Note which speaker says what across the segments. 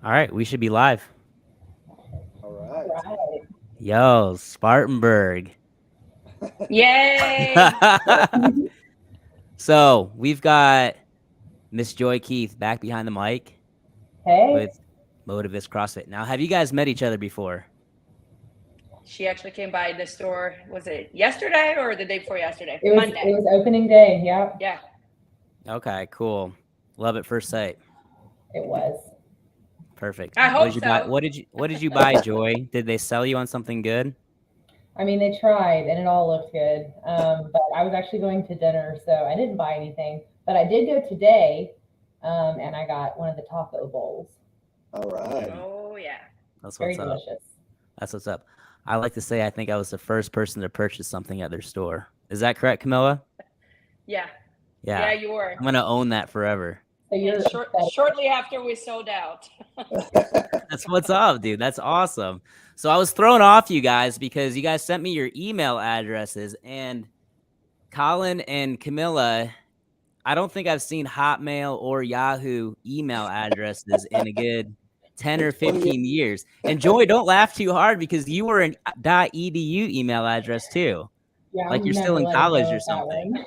Speaker 1: All right, we should be live.
Speaker 2: All
Speaker 3: All
Speaker 2: right.
Speaker 3: right.
Speaker 1: Yo, Spartanburg.
Speaker 4: Yay!
Speaker 1: So we've got Miss Joy Keith back behind the mic
Speaker 3: Hey,
Speaker 1: with Motivist CrossFit. Now, have you guys met each other before?
Speaker 4: She actually came by the store. Was it yesterday or the day before yesterday?
Speaker 3: it
Speaker 4: Monday.
Speaker 3: was opening day. Yep,
Speaker 4: Yeah.
Speaker 1: Okay, cool. Love at first sight.
Speaker 3: it was.
Speaker 1: Perfect.
Speaker 4: I
Speaker 1: What
Speaker 4: hope
Speaker 1: did you buy?
Speaker 4: so.
Speaker 1: What did you buy, Joy? Did they sell you on something good?
Speaker 3: I mean, they tried and it all looked good. But I was actually going to dinner, so I didn't buy anything. But I did go today, and I got one of the taco bowls.
Speaker 2: All right.
Speaker 4: Oh yeah.
Speaker 1: That's
Speaker 3: Very
Speaker 1: what's up.
Speaker 3: delicious.
Speaker 1: That's what's up. I like to say I think I was the first person to purchase something at their store. Is that correct, Camilla?
Speaker 4: Yeah.
Speaker 1: Yeah.
Speaker 4: Yeah, you were.
Speaker 1: I'm gonna own that forever.
Speaker 3: So you're
Speaker 4: And shortly after we sold out.
Speaker 1: That's what's up, dude. That's awesome. So I was thrown off you guys because you guys sent me your email addresses, and Colin and Camilla, I don't think I've seen Hotmail or Yahoo email addresses in a good 10 or 15 years. And Joy, don't laugh too hard because you were an .edu email address too.
Speaker 3: yeah,
Speaker 1: Like
Speaker 3: I'm
Speaker 1: you're
Speaker 3: never
Speaker 1: still in
Speaker 3: letting
Speaker 1: college
Speaker 3: go
Speaker 1: or
Speaker 3: of that
Speaker 1: something.
Speaker 3: one.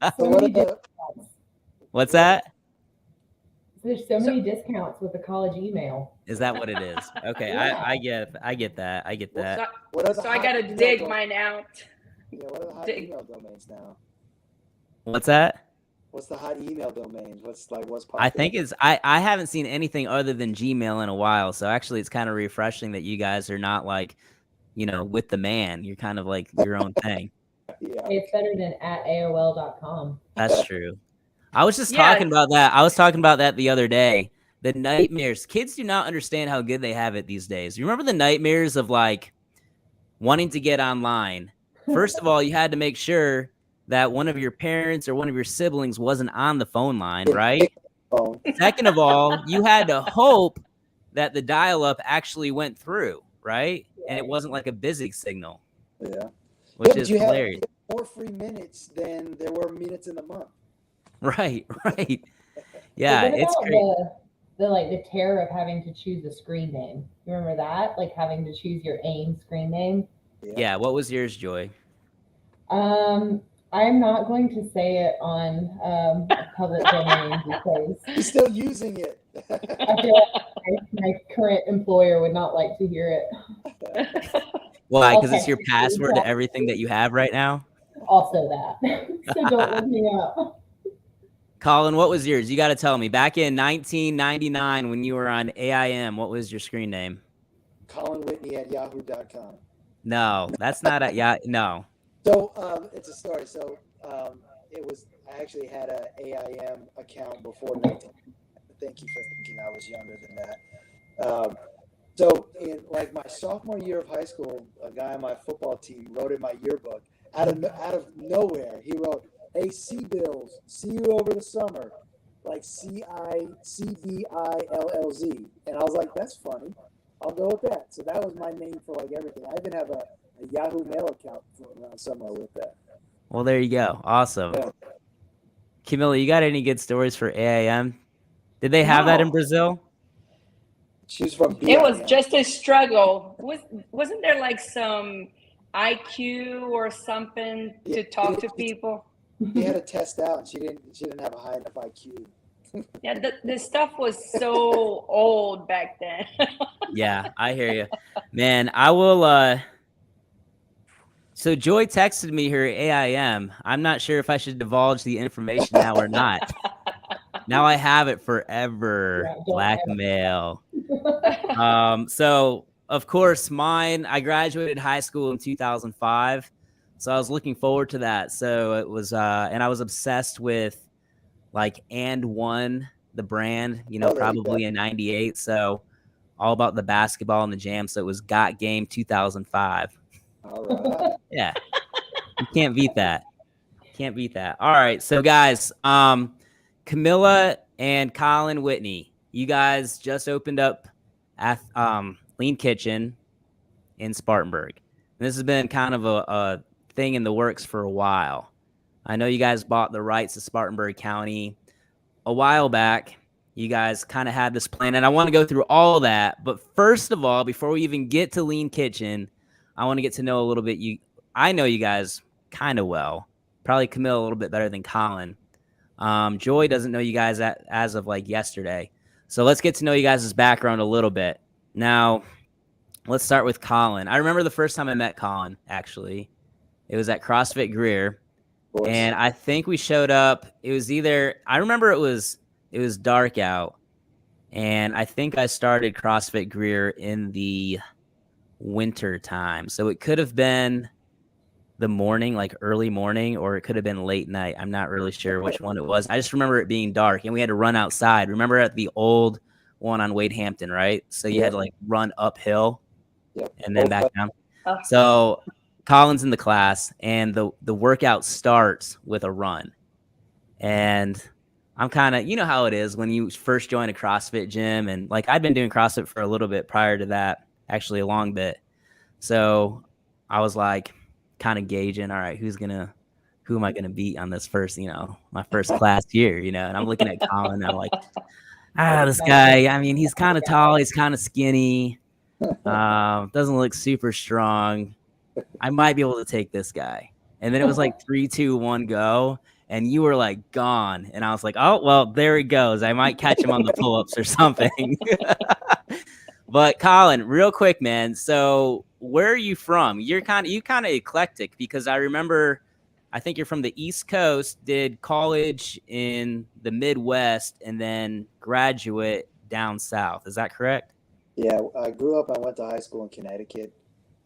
Speaker 2: So
Speaker 3: So
Speaker 2: what
Speaker 3: many
Speaker 2: are the
Speaker 3: discounts.
Speaker 1: What's that?
Speaker 3: There's so many discounts with the college email.
Speaker 1: Is that what it is? Okay,
Speaker 3: Yeah.
Speaker 1: I get that. I get that.
Speaker 4: So,
Speaker 2: what are the
Speaker 4: so I
Speaker 2: hot
Speaker 4: gotta
Speaker 2: email
Speaker 4: dig
Speaker 2: dom-
Speaker 4: mine out.
Speaker 2: Yeah, what are the hot
Speaker 4: dig.
Speaker 2: email domains now?
Speaker 1: What's that?
Speaker 2: What's the hot email domains? What's popular?
Speaker 1: I think it's I haven't seen anything other than Gmail in a while. So actually it's kind of refreshing that you guys are not like, with the man. You're kind of like your own thing.
Speaker 2: Yeah.
Speaker 3: It's better than at AOL.com.
Speaker 1: That's true. I was just
Speaker 4: Yeah.
Speaker 1: talking about that. I was talking about that the other day. The nightmares. Kids do not understand how good they have it these days. You remember the nightmares of like wanting to get online? First of all, you had to make sure that one of your parents or one of your siblings wasn't on the phone line, right?
Speaker 2: Phone.
Speaker 1: Second of all, you had to hope that the dial-up actually went through, right? And it wasn't like a busy signal,
Speaker 2: Yeah.
Speaker 1: which
Speaker 2: but
Speaker 1: is
Speaker 2: you
Speaker 1: hilarious.
Speaker 2: had more free minutes than there were minutes in the month.
Speaker 1: Right.
Speaker 3: But
Speaker 1: Yeah,
Speaker 3: what
Speaker 1: it's
Speaker 3: about
Speaker 1: great.
Speaker 3: the terror of having to choose a screen name? You remember that? Like having to choose your AIM screen name?
Speaker 1: Yeah, what was yours, Joy?
Speaker 3: I'm not going to say it on a public domain because
Speaker 2: He's still using it.
Speaker 3: I feel like my current employer would not like to hear it.
Speaker 1: Why?
Speaker 3: I'll
Speaker 1: Because it's
Speaker 3: text
Speaker 1: your
Speaker 3: you.
Speaker 1: password to everything that you have right now?
Speaker 3: Also that. So don't look me up.
Speaker 1: Colin, what was yours? You got to tell me. Back in 1999 when you were on AIM, what was your screen name?
Speaker 2: Colin Whitney at yahoo.com.
Speaker 1: No, that's not a, yeah, no.
Speaker 2: So it's a story. So I actually had an AIM account before 19. Thank you for thinking I was younger than that. So in like my sophomore year of high school, a guy on my football team wrote in my yearbook out of nowhere. He wrote, "Hey, Sea Bills, see you over the summer," like CICBILLZ, and I was like, "That's funny. I'll go with that." So that was my name for like everything. I even have a Yahoo Mail account somewhere with that.
Speaker 1: Well, there you go. Awesome.
Speaker 2: Yeah.
Speaker 1: Camilla, you got any good stories for AIM? Did they have that in
Speaker 4: No.
Speaker 1: Brazil?
Speaker 2: She's from BIM.
Speaker 4: It was just a struggle. Wasn't there like some IQ or something to talk to people?
Speaker 2: He had a test out, and she didn't have a high enough IQ.
Speaker 4: Yeah, the stuff was so old back then.
Speaker 1: Yeah, I hear you. Man, I will so Joy texted me her AIM. I'm not sure if I should divulge the information now or not. Now I have it forever.
Speaker 3: Yeah, don't
Speaker 1: Blackmail. So of course mine, I graduated high school in 2005. So I was looking forward to that. So it was and I was obsessed with like And One, the brand, probably in 98. So all about the basketball and the jam. So it was Got Game 2005.
Speaker 2: All right.
Speaker 1: Yeah. You can't beat that. Can't beat that. All right. So guys, Camilla and Colin Whitney, you guys just opened up at Lean Kitchen in Spartanburg. This has been kind of a thing in the works for a while. I know you guys bought the rights to Spartanburg County a while back, you guys kind of had this plan, and I want to go through all that. But first of all, before we even get to Lean Kitchen, I want to get to know a little bit. I know you guys kind of well, probably Camille a little bit better than Colin. Joy doesn't know you guys as of like yesterday. So let's get to know you guys' background a little bit. Now, let's start with Colin. I remember the first time I met Colin, actually. It was at CrossFit Greer. And I think we showed up. It was I remember it was dark out. And I think I started CrossFit Greer in the winter time. So it could have been the morning, like early morning, or it could have been late night. I'm not really sure which one it was. I just remember it being dark and we had to run outside. Remember at the old one on Wade Hampton, right? So you had to like run uphill and then back down. So Colin's in the class and the workout starts with a run. And I'm kind of, you know how it is when you first join a CrossFit gym. And like I'd been doing CrossFit for a little bit prior to that, actually a long bit. So I was like, kind of gauging, all right, who am I gonna beat on this first, my first class here, and I'm looking at Colin and I'm like, this guy, I mean, he's kind of tall, he's kind of skinny, doesn't look super strong. I might be able to take this guy. And then it was like 3, 2, 1, go. And you were like gone. And I was like, oh, well, there he goes. I might catch him on the pull-ups or something. But Colin, real quick, man. So where are you from? You kind of eclectic because I remember, I think you're from the East Coast, did college in the Midwest, and then graduate down south. Is that correct?
Speaker 2: Yeah, I grew up. I went to high school in Connecticut.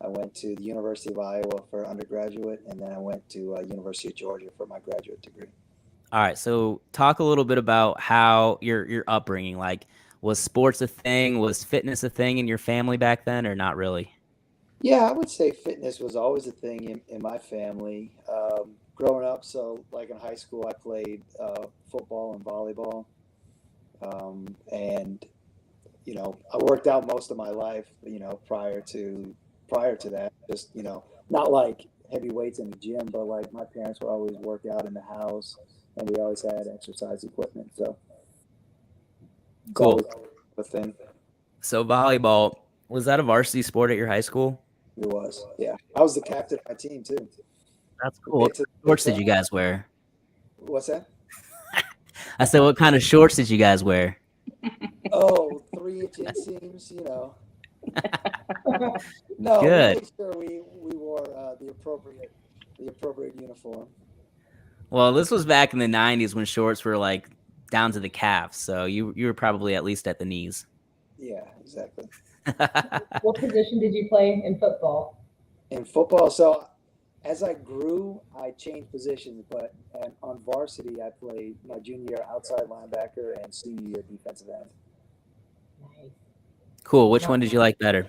Speaker 2: I went to the University of Iowa for undergraduate, and then I went to University of Georgia for my graduate degree.
Speaker 1: All right. So talk a little bit about how your upbringing, like, was sports a thing? Was fitness a thing in your family back then, or not really?
Speaker 2: Yeah, I would say fitness was always a thing in my family. Growing up, so like in high school, I played football and volleyball. And, I worked out most of my life, prior to that, just, not like heavy weights in the gym, but like my parents would always work out in the house and we always had exercise equipment. So
Speaker 1: cool.
Speaker 2: A thing.
Speaker 1: So volleyball, was that a varsity sport at your high school?
Speaker 2: It was, yeah. I was the captain of my team too.
Speaker 1: That's cool. What shorts did you guys wear?
Speaker 2: What's that?
Speaker 1: I said, what kind of shorts did you guys wear?
Speaker 2: Oh, 3-inch inseams, No,
Speaker 1: good.
Speaker 2: Make sure we wore the appropriate uniform.
Speaker 1: Well, this was back in the 90s when shorts were like down to the calves, so you were probably at least at the knees.
Speaker 2: Yeah, exactly.
Speaker 3: What position did you play in football?
Speaker 2: In football, so as I grew, I changed positions, but on varsity, I played my junior year outside linebacker and senior year defensive end.
Speaker 3: Nice.
Speaker 1: Cool. Which one did you like better?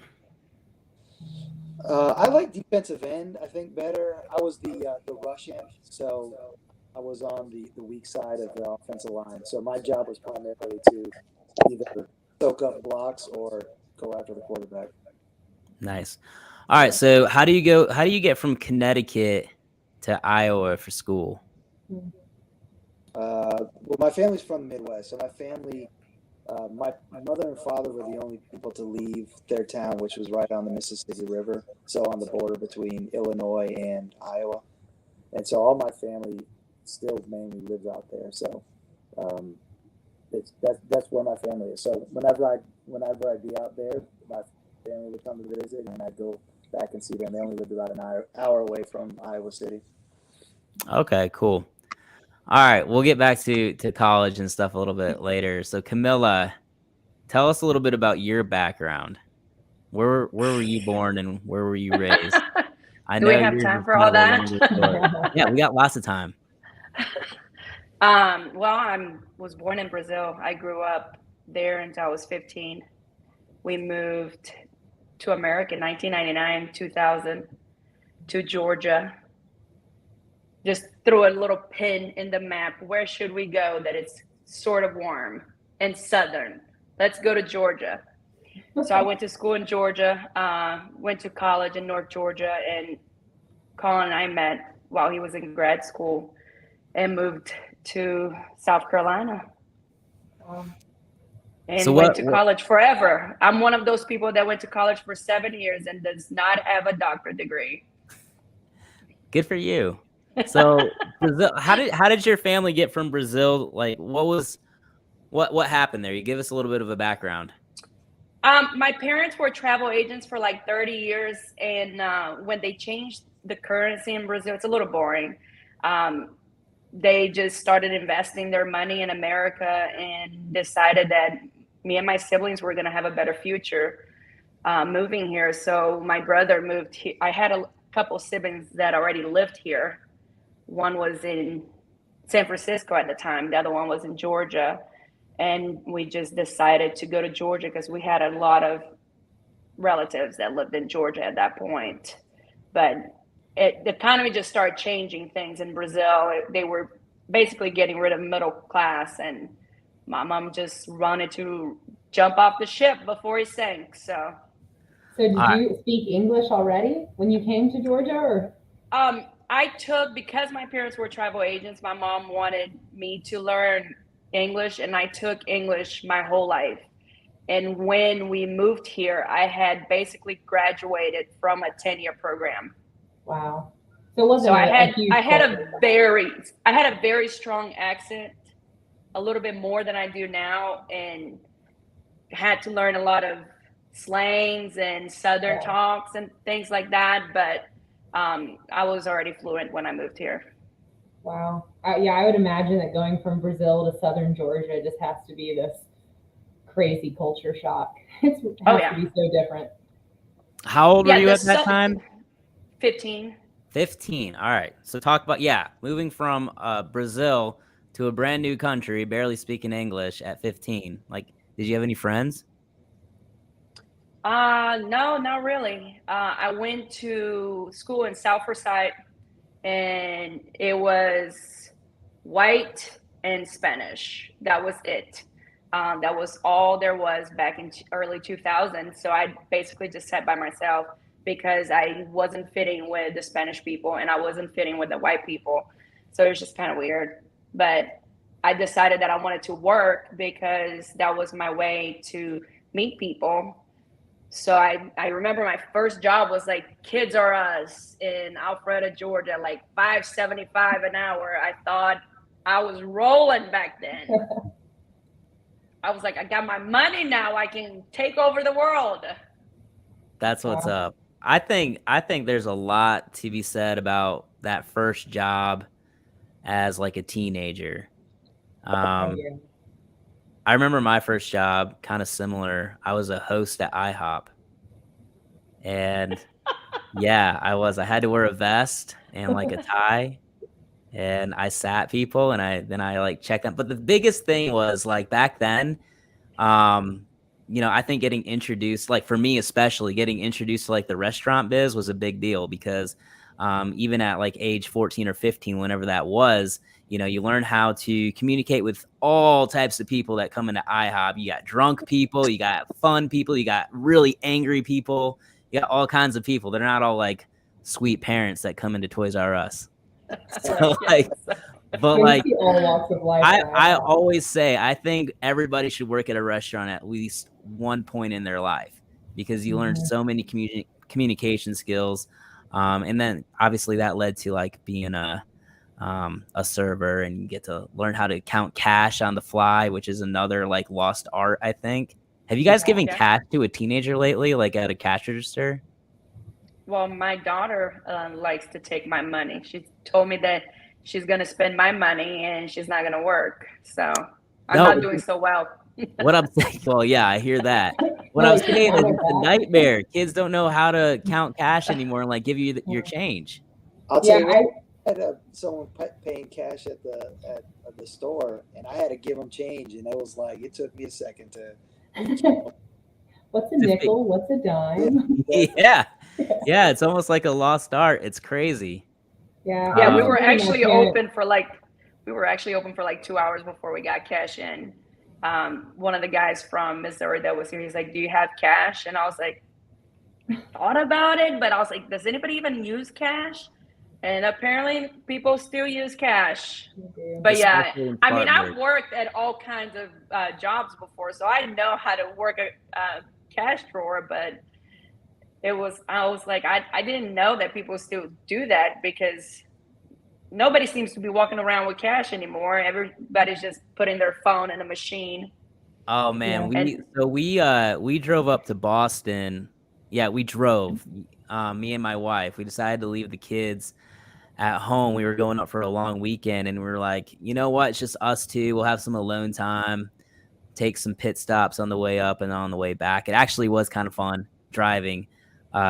Speaker 2: I like defensive end, I think, better. I was the rush end, so I was on the weak side of the offensive line. So my job was primarily to either soak up blocks or go after the quarterback.
Speaker 1: Nice. All right. So how do you get from Connecticut to Iowa for school?
Speaker 2: Well, my family's from the Midwest, so my family, my mother and father were the only people to leave their town, which was right on the Mississippi River, so on the border between Illinois and Iowa. And so all my family still mainly lives out there. So that's where my family is. So whenever I'd be out there, my family would come to visit, and I'd go back and see them. They only lived about an hour away from Iowa City.
Speaker 1: Okay, cool. All right, we'll get back to college and stuff a little bit later. So Camilla, tell us a little bit about your background. Where were you born and where were you raised?
Speaker 4: Do we have time for all that?
Speaker 1: Yeah, we got lots of time.
Speaker 4: Well, I was born in Brazil. I grew up there until I was 15. We moved to America in 1999, 2000, to Georgia. Just threw a little pin in the map. Where should we go that it's sort of warm and southern? Let's go to Georgia. So I went to school in Georgia, went to college in North Georgia, and Colin and I met while he was in grad school and moved to South Carolina. and went to college forever. I'm one of those people that went to college for 7 years and does not have a doctorate degree.
Speaker 1: Good for you. So Brazil, how did your family get from Brazil? Like, what happened there? You give us a little bit of a background.
Speaker 4: My parents were travel agents for like 30 years, and when they changed the currency in Brazil, it's a little boring. They just started investing their money in America and decided that me and my siblings were going to have a better future moving here. So my brother moved here. I had a couple siblings that already lived here. One was in San Francisco at the time. The other one was in Georgia. And we just decided to go to Georgia because we had a lot of relatives that lived in Georgia at that point. But the economy just started changing things in Brazil. They were basically getting rid of middle class, and my mom just wanted to jump off the ship before he sank. So
Speaker 3: did you speak English already when you came to Georgia, or?
Speaker 4: Because my parents were travel agents, my mom wanted me to learn English, and I took English my whole life. And when we moved here, I had basically graduated from a 10-year program.
Speaker 3: Wow. So it wasn't
Speaker 4: so I had a very strong accent, a little bit more than I do now, and had to learn a lot of slangs and Southern talks and things like that. But I was already fluent when I moved here.
Speaker 3: Wow. Yeah, I would imagine that going from Brazil to Southern Georgia just has to be this crazy culture shock. It has to be so different.
Speaker 1: How old were you at that time?
Speaker 4: 15.
Speaker 1: 15. All right. So talk about, moving from Brazil to a brand new country, barely speaking English at 15. Like, did you have any friends?
Speaker 4: No, not really. I went to school in South Forsyth, and it was white and Spanish. That was it. That was all there was back in early 2000. So I basically just sat by myself because I wasn't fitting with the Spanish people and I wasn't fitting with the white people. So it was just kind of weird. But I decided that I wanted to work because that was my way to meet people. So I remember my first job was like Kids R Us in Alpharetta, Georgia, like $5.75 an hour. I thought I was rolling back then. I was like, I got my money now. I can take over the world.
Speaker 1: That's what's up. I think there's a lot to be said about that first job as like a teenager. I remember my first job, kind of similar. I was a host at IHOP. And I had to wear a vest and like a tie. And I sat people and I like checked them. But the biggest thing was like back then, I think getting introduced, like for me especially, getting introduced to like the restaurant biz was a big deal because even at like age 14 or 15, whenever that was, you learn how to communicate with all types of people that come into IHOP. You got drunk people, you got fun people, you got really angry people, you got all kinds of people. They're not all like sweet parents that come into Toys R Us. So like, but like,
Speaker 3: all walks of life.
Speaker 1: I always say, I think everybody should work at a restaurant at least one point in their life because you learn so many communication skills. And then obviously that led to like being a server, and you get to learn how to count cash on the fly, which is another like lost art, I think. Have you guys given cash to a teenager lately, like at a cash register?
Speaker 4: Well, my daughter likes to take my money. She told me that she's going to spend my money and she's not going to work. So I'm not doing so well.
Speaker 1: What I'm saying, well, yeah, I hear that. What I'm saying is it's a nightmare. Kids don't know how to count cash anymore and like give you your change.
Speaker 2: I'll tell you, I had someone paying cash at the store, and I had to give them change, and it took me a second to.
Speaker 3: What's a nickel? What's a dime?
Speaker 1: Yeah, it's almost like a lost art. It's crazy.
Speaker 4: Yeah, we were actually open for like 2 hours before we got cash in. One of the guys from Missouri that was here, he's like, "Do you have cash?" And I was like, thought about it, but I was like, does anybody even use cash? And apparently people still use cash.
Speaker 3: You do.
Speaker 4: But yeah,
Speaker 1: Especially in
Speaker 4: I mean,
Speaker 1: Spartanburg.
Speaker 4: I've worked at all kinds of jobs before, so I know how to work a cash drawer. But I was like, I didn't know that people still do that, because nobody seems to be walking around with cash anymore. Everybody's just putting their phone in a machine.
Speaker 1: Oh man,
Speaker 4: And
Speaker 1: we drove up to Boston. Yeah, we drove. Me and my wife. We decided to leave the kids at home. We were going up for a long weekend, and we were like, you know what? It's just us two. We'll have some alone time. Take some pit stops on the way up and on the way back. It actually was kind of fun driving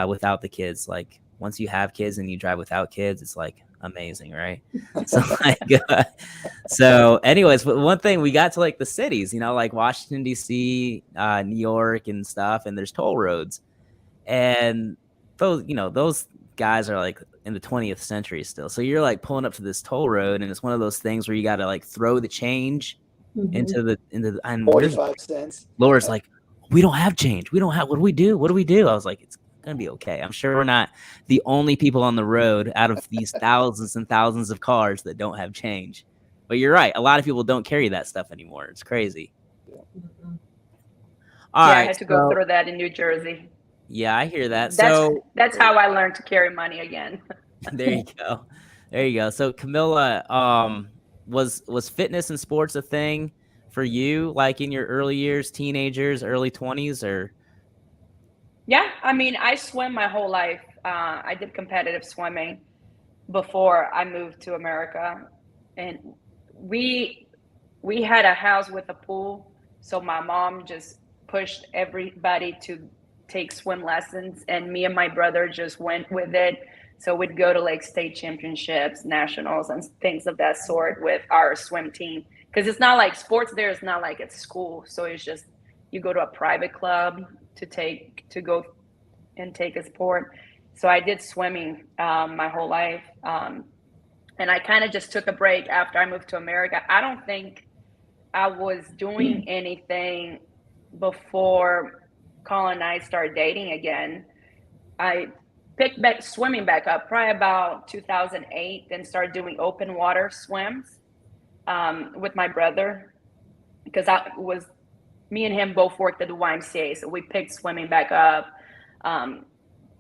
Speaker 1: without the kids. Like once you have kids and you drive without kids, it's like amazing, right? So so anyways, but one thing, we got to like the cities, like Washington D.C., New York and stuff, and there's toll roads, and those guys are like in the 20th century still. So you're like pulling up to this toll road, and it's one of those things where you got to like throw the change into the and
Speaker 2: 45 cents.
Speaker 1: Laura's like, we don't have change. What do we do? I was like, it's gonna be okay. I'm sure we're not the only people on the road out of these thousands and thousands of cars that don't have change. But you're right, a lot of people don't carry that stuff anymore. It's crazy.
Speaker 3: Mhm.
Speaker 1: All right,
Speaker 4: I had to go through that in New Jersey.
Speaker 1: Yeah, I hear that.
Speaker 4: That's how I learned to carry money again.
Speaker 1: There you go. So Camilla, was fitness and sports a thing for you, like in your early years, teenagers, early 20s, or?
Speaker 4: Yeah, I mean, I swim my whole life. I did competitive swimming before I moved to America, and we had a house with a pool, so my mom just pushed everybody to take swim lessons, and me and my brother just went with it. So we'd go to like state championships, nationals, and things of that sort with our swim team, because it's not like sports there is not like at school, so it's just you go to a private club to go and take a sport. So I did swimming my whole life, and I kind of just took a break after I moved to America. I don't think I was doing anything before Colin and I started dating again. I picked back swimming back up probably about 2008, then started doing open water swims with my brother, because me and him both worked at the YMCA, so we picked swimming back up.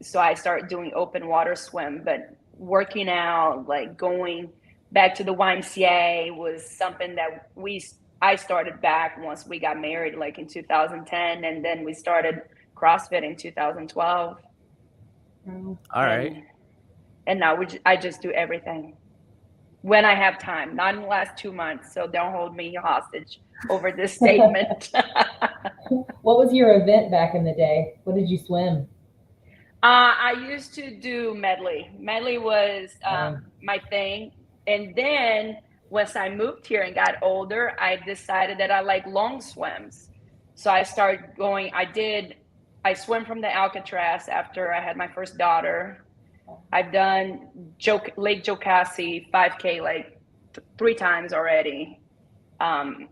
Speaker 4: So I started doing open water swim, but working out, like going back to the YMCA, was something that I started back once we got married, like in 2010, and then we started CrossFit in 2012.
Speaker 1: All right.
Speaker 4: And now I just do everything when I have time, not in the last 2 months. So don't hold me hostage over this statement.
Speaker 3: What was your event back in the day? What did you swim?
Speaker 4: I used to do medley. Medley was my thing. And then once I moved here and got older, I decided that I like long swims. So I started going, I swim from the Alcatraz after I had my first daughter. I've done Lake Jocassee 5K like 3 times already. And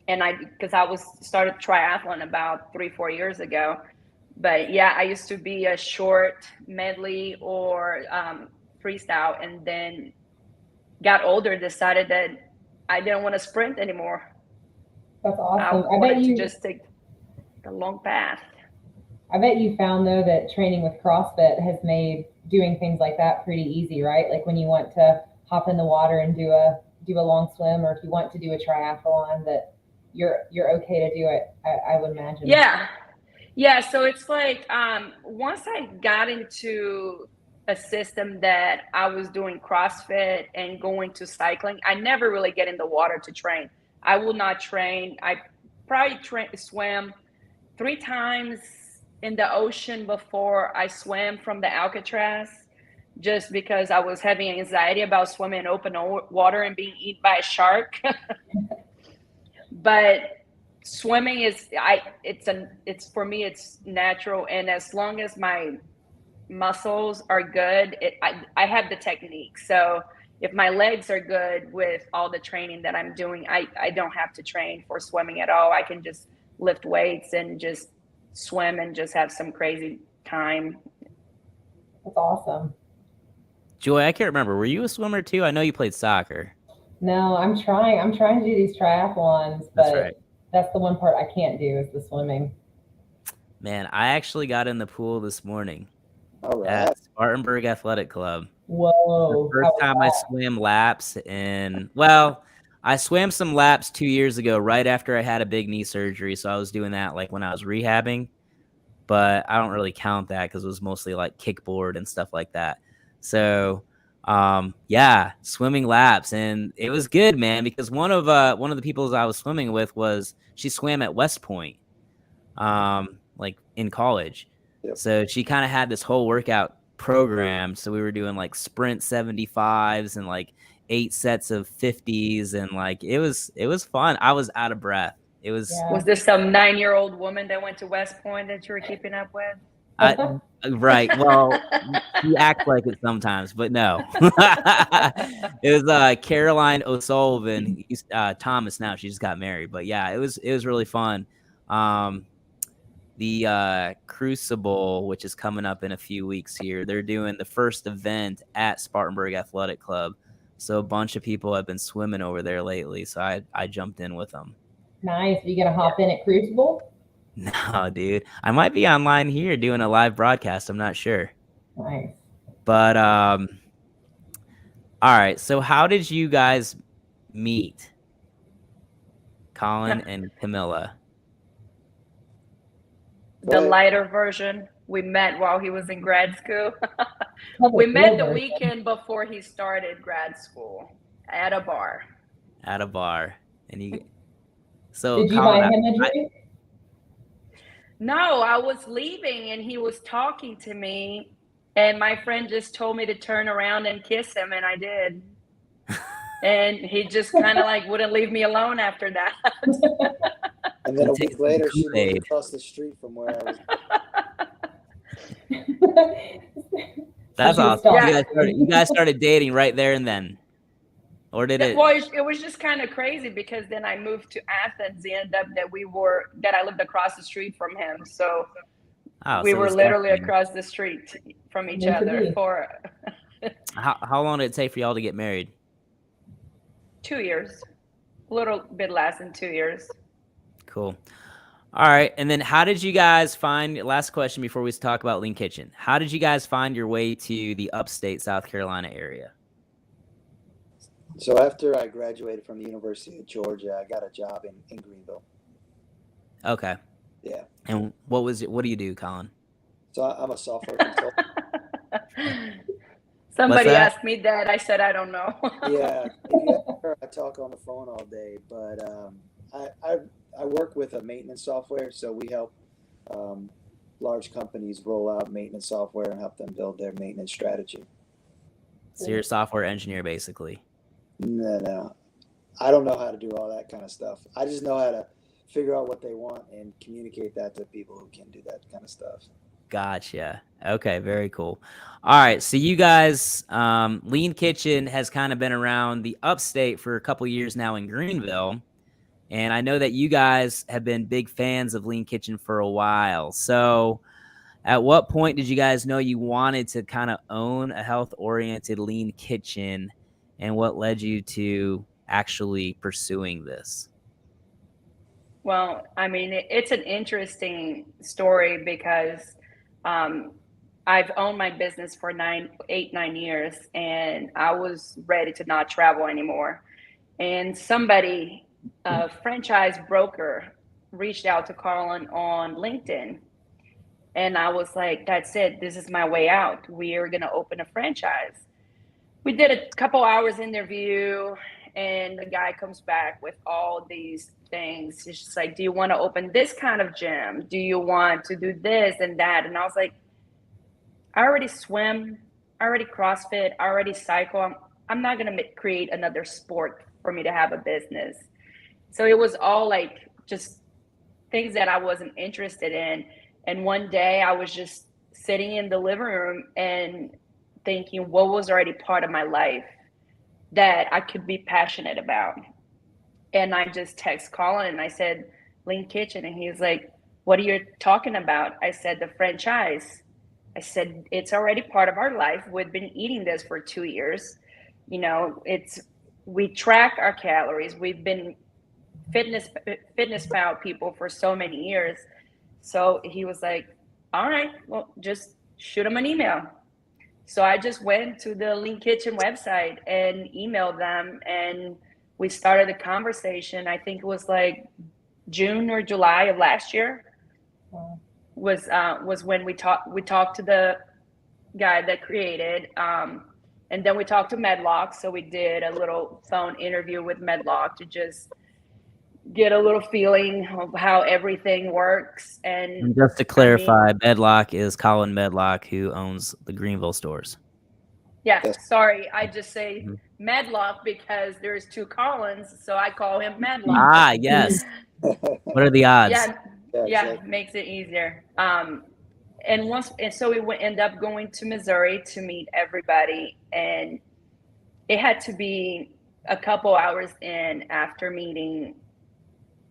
Speaker 4: because I started triathlon about 3-4 years ago. But yeah, I used to be a short medley or freestyle, and then got older, decided that I didn't want to sprint anymore.
Speaker 3: That's awesome.
Speaker 4: I wanted to just take the long path.
Speaker 3: I bet you found though that training with CrossFit has made doing things like that pretty easy, right? Like when you want to hop in the water and do a long swim, or if you want to do a triathlon, that you're okay to do it. I would imagine.
Speaker 4: Yeah. So it's like once I got into a system that I was doing CrossFit and going to cycling, I never really get in the water to train. I will not train. I probably swim 3 times in the ocean before I swam from the Alcatraz, just because I was having anxiety about swimming in open water and being eaten by a shark. But swimming it's for me, it's natural, and as long as my muscles are good, I have the technique. So if my legs are good with all the training that I'm doing, I don't have to train for swimming at all. I can just lift weights and just swim and just have some crazy time.
Speaker 3: That's awesome.
Speaker 1: Joy, I can't remember. Were you a swimmer too? I know you played soccer.
Speaker 3: No, I'm trying. I'm trying to do these triathlons,
Speaker 1: That's
Speaker 3: but
Speaker 1: right.
Speaker 3: that's the one part I can't do is the swimming.
Speaker 1: Man, I actually got in the pool this morning
Speaker 2: All
Speaker 1: at
Speaker 2: right.
Speaker 1: Spartanburg Athletic Club. The
Speaker 3: Whoa,
Speaker 1: first
Speaker 3: how was
Speaker 1: time I swam laps I swam some laps 2 years ago, right after I had a big knee surgery. So I was doing that like when I was rehabbing, but I don't really count that because it was mostly like kickboard and stuff like that. So yeah, swimming laps, and it was good, man, because one of the people I was swimming with she swam at West Point, like in college.
Speaker 2: Yep.
Speaker 1: So she kind of had this whole workout program. So we were doing like sprint 75s and like 8 sets of 50s, and like it was fun. I was out of breath. It was
Speaker 3: Yeah.
Speaker 4: Was there some 9-year-old woman that went to West Point that you were keeping up with?
Speaker 1: right. Well, she acts like it sometimes, but no. It was Caroline O'Sullivan. He's Thomas now. She just got married, but yeah, it was really fun. The Crucible, which is coming up in a few weeks here, they're doing the first event at Spartanburg Athletic Club. So a bunch of people have been swimming over there lately, so I jumped in with them.
Speaker 3: Nice. Are you gonna hop in at Crucible?
Speaker 1: No, dude. I might be online here doing a live broadcast. I'm not sure.
Speaker 3: Nice.
Speaker 1: But all right. So how did you guys meet? Colin and Camilla.
Speaker 4: The lighter version. We met while he was in grad school.
Speaker 3: Love
Speaker 4: We
Speaker 3: it,
Speaker 4: met the
Speaker 3: Wilbur.
Speaker 4: weekend before he started grad school at a bar.
Speaker 1: At a bar. And you so
Speaker 3: Did you
Speaker 1: Colin,
Speaker 3: buy him a drink?
Speaker 4: No, I was leaving and he was talking to me, and my friend just told me to turn around and kiss him, and I did. And he just kind of like wouldn't leave me alone after that.
Speaker 2: And then a
Speaker 1: Take
Speaker 2: week later, she
Speaker 1: Kool-Aid.
Speaker 2: moved across the street from where I was.
Speaker 1: That's
Speaker 3: She was
Speaker 1: awesome.
Speaker 3: stalking.
Speaker 1: You guys started dating right there and then. Or did it?
Speaker 4: Well, it was just kind of crazy because then I moved to Athens. It ended up that I lived across the street from him. So we
Speaker 1: so
Speaker 4: were
Speaker 1: it's
Speaker 4: literally
Speaker 1: definitely-
Speaker 4: across the street from each
Speaker 3: Meant to
Speaker 4: other
Speaker 3: be.
Speaker 4: for
Speaker 1: How long did it take for y'all to get married?
Speaker 4: 2 years, a little bit less than 2 years.
Speaker 1: Cool. All right. And then how did you guys find, last question before we talk about Lean Kitchen, how did you guys find your way to the Upstate South Carolina area?
Speaker 2: So after I graduated from the University of Georgia, I got a job in Greenville.
Speaker 1: Okay.
Speaker 2: Yeah.
Speaker 1: And what do you do, Colin?
Speaker 2: So I'm a software consultant.
Speaker 4: Somebody
Speaker 1: that?
Speaker 4: asked me that. I said, I don't know.
Speaker 2: Yeah. If you ever, I talk on the phone all day, but I work with a maintenance software. So we help large companies roll out maintenance software and help them build their maintenance strategy.
Speaker 1: So you're a software engineer, basically.
Speaker 2: No. I don't know how to do all that kind of stuff. I just know how to figure out what they want and communicate that to people who can do that kind of stuff.
Speaker 1: Gotcha. Okay, very cool. All right, so you guys, Lean Kitchen has kind of been around the Upstate for a couple years now in Greenville, and I know that you guys have been big fans of Lean Kitchen for a while. So at what point did you guys know you wanted to kind of own a health-oriented Lean Kitchen, and what led you to actually pursuing this?
Speaker 4: Well, I mean, it's an interesting story because I've owned my business for 9 years, and I was ready to not travel anymore. And somebody, a franchise broker, reached out to Carlin on LinkedIn. And I was like, that's it. This is my way out. We are going to open a franchise. We did a couple hours interview, and the guy comes back with all these things. He's just like, do you want to open this kind of gym? Do you want to do this and that? And I was like, I already swim, I already CrossFit, I already cycle. I'm not going to create another sport for me to have a business. So it was all like just things that I wasn't interested in. And one day I was just sitting in the living room and thinking what was already part of my life that I could be passionate about. And I just text Colin and I said, Lean Kitchen. And he's like, what are you talking about? I said, the franchise. I said, it's already part of our life. We've been eating this for 2 years. You know, we track our calories. We've been fitness pal people for so many years. So he was like, all right, well, just shoot him an email. So I just went to the Lean Kitchen website and emailed them, and we started a conversation. I think it was like June or July of last year. Was when we talked to the guy that created, and then we talked to Medlock. So we did a little phone interview with Medlock to just get a little feeling of how everything works.
Speaker 1: And just to clarify, Medlock is Colin Medlock, who owns the Greenville stores.
Speaker 4: Yeah, sorry, I just say Medlock because there's 2 Collins, so I call him Medlock.
Speaker 1: Ah, yes. What are the odds?
Speaker 4: Yeah, makes it easier. And so we end up going to Missouri to meet everybody, and it had to be a couple hours in after meeting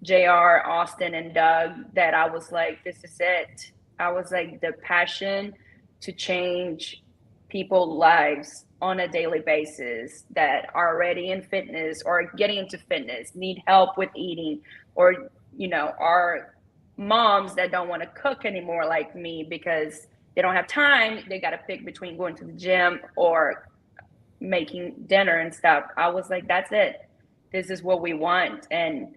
Speaker 4: JR, Austin, and Doug that I was like, this is it. I was like, the passion to change people's lives on a daily basis that are already in fitness or getting into fitness, need help with eating, or, you know, are moms that don't want to cook anymore like me because they don't have time. They got to pick between going to the gym or making dinner and stuff. I was like, that's it. This is what we want. And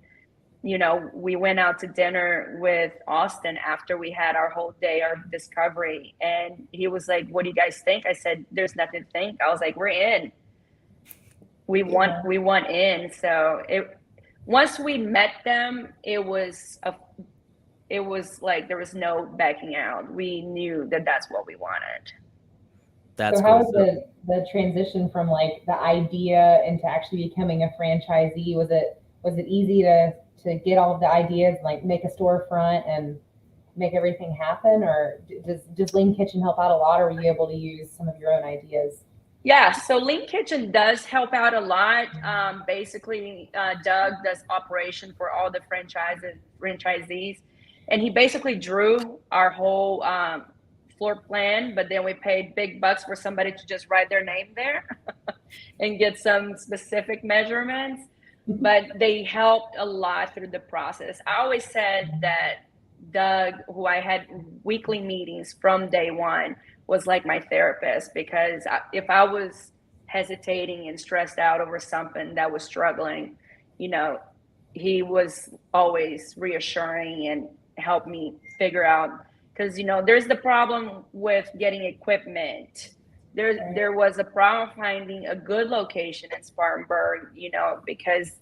Speaker 4: you know, we went out to dinner with Austin after we had our whole day of discovery. And he was like, what do you guys think? I said, there's nothing to think. I was like, we're in. We want in. So once we met them, it was like there was no backing out. We knew that that's what we wanted.
Speaker 3: So how was the transition from like the idea into actually becoming a franchisee? Was it easy to get all of the ideas, like make a storefront and make everything happen? Or does Lean Kitchen help out a lot, or are you able to use some of your own ideas?
Speaker 4: Yeah, so Lean Kitchen does help out a lot. Basically, Doug does operation for all the franchisees, and he basically drew our whole floor plan, but then we paid big bucks for somebody to just write their name there and get some specific measurements. But they helped a lot through the process. I always said that Doug, who I had weekly meetings from day one, was like my therapist, because if I was hesitating and stressed out over something that was struggling, you know, he was always reassuring and helped me figure out, because, you know, there's the problem with getting equipment. There was a problem finding a good location in Spartanburg, you know, because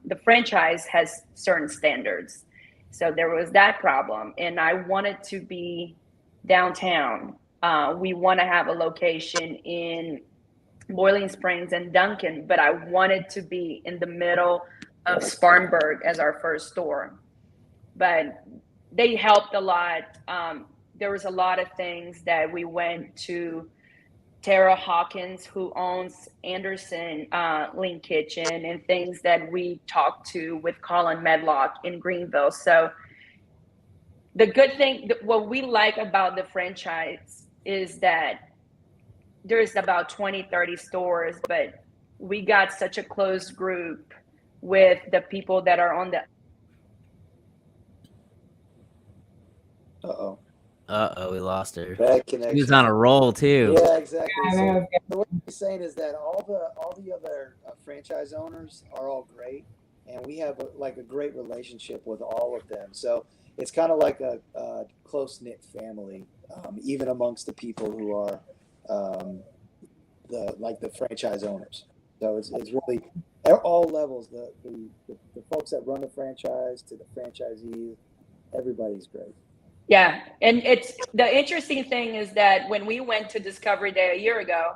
Speaker 4: the franchise has certain standards. So there was that problem. And I wanted to be downtown. We want to have a location in Boiling Springs and Duncan, but I wanted to be in the middle of Spartanburg as our first store. But they helped a lot. There was a lot of things that we went to Tara Hawkins, who owns Anderson Lean Kitchen, and things that we talked to with Colin Medlock in Greenville. So the good thing, what we like about the franchise is that there's about 20, 30 stores, but we got such a close group with the people that are on the.
Speaker 1: We lost her.
Speaker 2: Bad connection.
Speaker 1: She was on a roll too.
Speaker 2: Yeah, exactly. So what he's saying is that all the other franchise owners are all great, and we have a great relationship with all of them. So it's kind of like a close knit family, even amongst the people who are the franchise owners. So it's really at all levels. The folks that run the franchise to the franchisees, everybody's great.
Speaker 4: Yeah, and it's the interesting thing is that when we went to Discovery Day a year ago,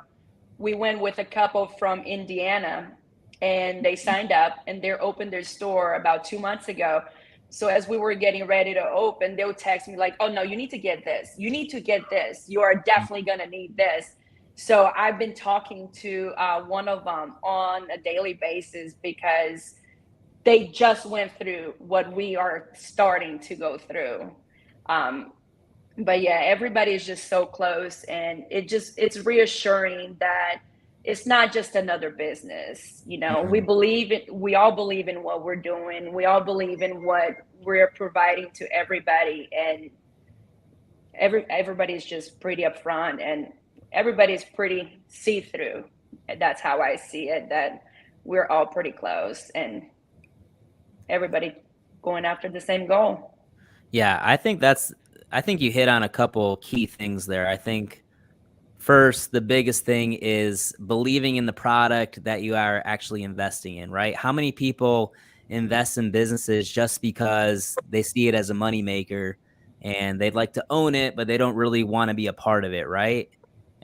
Speaker 4: we went with a couple from Indiana, and they signed up and they opened their store about 2 months ago. So as we were getting ready to open, they would text me like, oh no, you need to get this. You need to get this. You are definitely gonna need this. So I've been talking to one of them on a daily basis, because they just went through what we are starting to go through. But yeah, everybody is just so close, and it's reassuring that it's not just another business. You know, we all believe in what we're doing. We all believe in what we're providing to everybody, and everybody's just pretty upfront, and everybody's pretty see-through. That's how I see it, that we're all pretty close and everybody going after the same goal.
Speaker 1: Yeah, I think you hit on a couple key things there. I think first, the biggest thing is believing in the product that you are actually investing in, right? How many people invest in businesses just because they see it as a moneymaker and they'd like to own it, but they don't really want to be a part of it, right?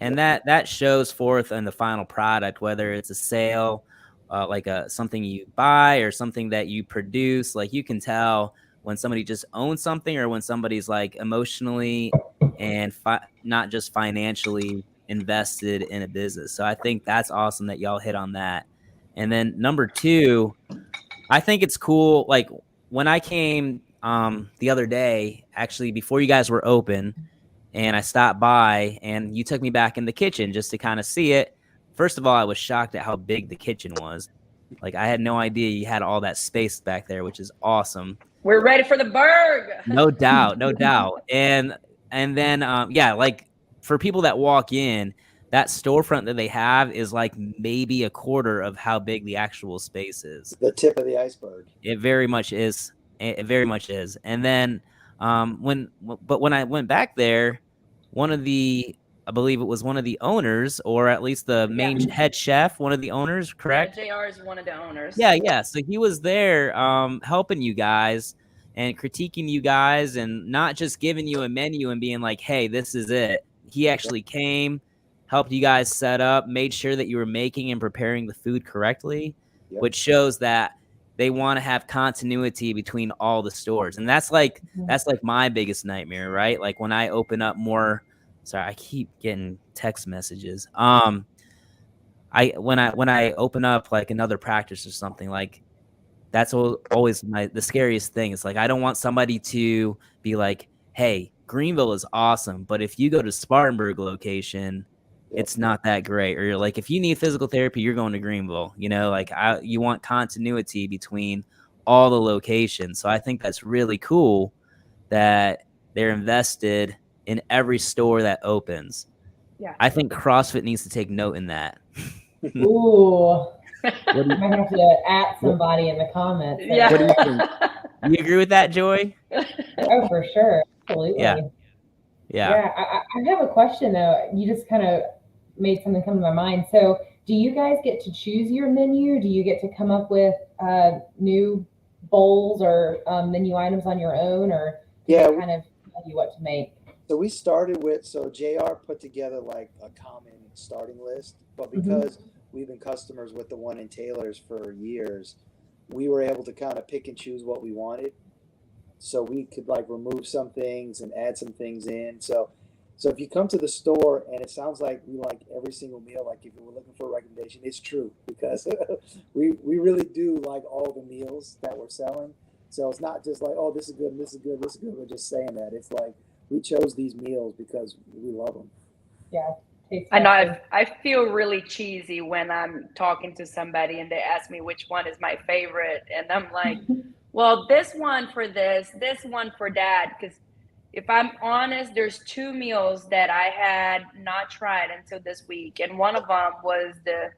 Speaker 1: And that shows forth in the final product, whether it's a sale, like something you buy or something that you produce. Like you can tell when somebody just owns something or when somebody's like emotionally and not just financially invested in a business. So I think that's awesome that y'all hit on that. And then number two, I think it's cool. Like when I came the other day, actually before you guys were open, and I stopped by and you took me back in the kitchen just to kind of see it. First of all, I was shocked at how big the kitchen was. Like I had no idea you had all that space back there, which is awesome.
Speaker 4: We're ready for the Berg.
Speaker 1: No doubt, no doubt. And then yeah, like for people that walk in, that storefront that they have is like maybe a quarter of how big the actual space is.
Speaker 2: The tip of the iceberg.
Speaker 1: It very much is. It very much is. And then when I went back there, I believe it was one of the owners, or at least the main head chef, one of the owners, correct?
Speaker 4: Yeah, JR is one of the owners.
Speaker 1: Yeah. So he was there helping you guys and critiquing you guys and not just giving you a menu and being like, hey, this is it. He actually came, helped you guys set up, made sure that you were making and preparing the food correctly, which shows that they want to have continuity between all the stores. And that's like my biggest nightmare, right? Like when I open up more, sorry, I keep getting text messages. When I open up like another practice or something, like that's always the scariest thing. It's like I don't want somebody to be like, hey, Greenville is awesome, but if you go to Spartanburg location, it's not that great. Or like if you need physical therapy, you're going to Greenville. You know, like you want continuity between all the locations. So I think that's really cool that they're invested in every store that opens.
Speaker 4: Yeah,
Speaker 1: I think CrossFit needs to take note in that.
Speaker 3: Ooh. I might have to at somebody in the comments.
Speaker 4: Yeah.
Speaker 1: What do you think? You agree with that, Joy?
Speaker 3: Oh, for sure. Absolutely.
Speaker 1: Yeah.
Speaker 3: I have a question though. You just kind of made something come to my mind. So do you guys get to choose your menu? Do you get to come up with new bowls or menu items on your own, or kind of tell you what to make?
Speaker 2: So we started with, JR put together like a common starting list, but because we've been customers with the one in Taylor's for years, we were able to kind of pick and choose what we wanted. So we could like remove some things and add some things in. So if you come to the store and it sounds like we like every single meal, like if you were looking for a recommendation, it's true because we really do like all the meals that we're selling. So it's not just like, oh, this is good, this is good, this is good. We're just saying that. It's like we chose these meals because we love them.
Speaker 3: Yeah.
Speaker 4: I know I feel really cheesy when I'm talking to somebody and they ask me which one is my favorite. And I'm like, well, this one for this one for that. Because if I'm honest, there's two meals that I had not tried until this week. And one of them was the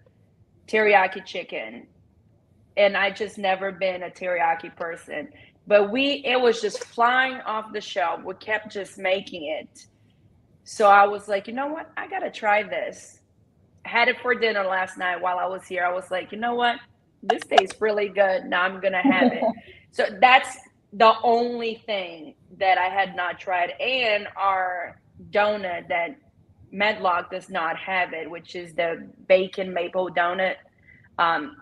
Speaker 4: teriyaki chicken. And I just never been a teriyaki person. But it was just flying off the shelf. We kept just making it. So I was like, you know what? I got to try this. I had it for dinner last night while I was here. I was like, you know what? This tastes really good. Now I'm going to have it. So that's the only thing that I had not tried. And our donut that Medlock does not have it, which is the bacon maple donut.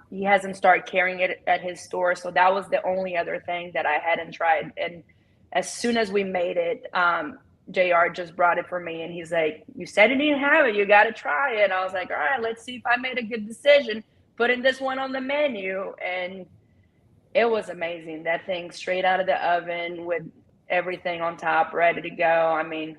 Speaker 4: He hasn't started carrying it at his store. So that was the only other thing that I hadn't tried. And as soon as we made it, JR just brought it for me and he's like, you said you didn't have it, you got to try it. And I was like, all right, let's see if I made a good decision putting this one on the menu. And it was amazing. That thing straight out of the oven with everything on top, ready to go. I mean,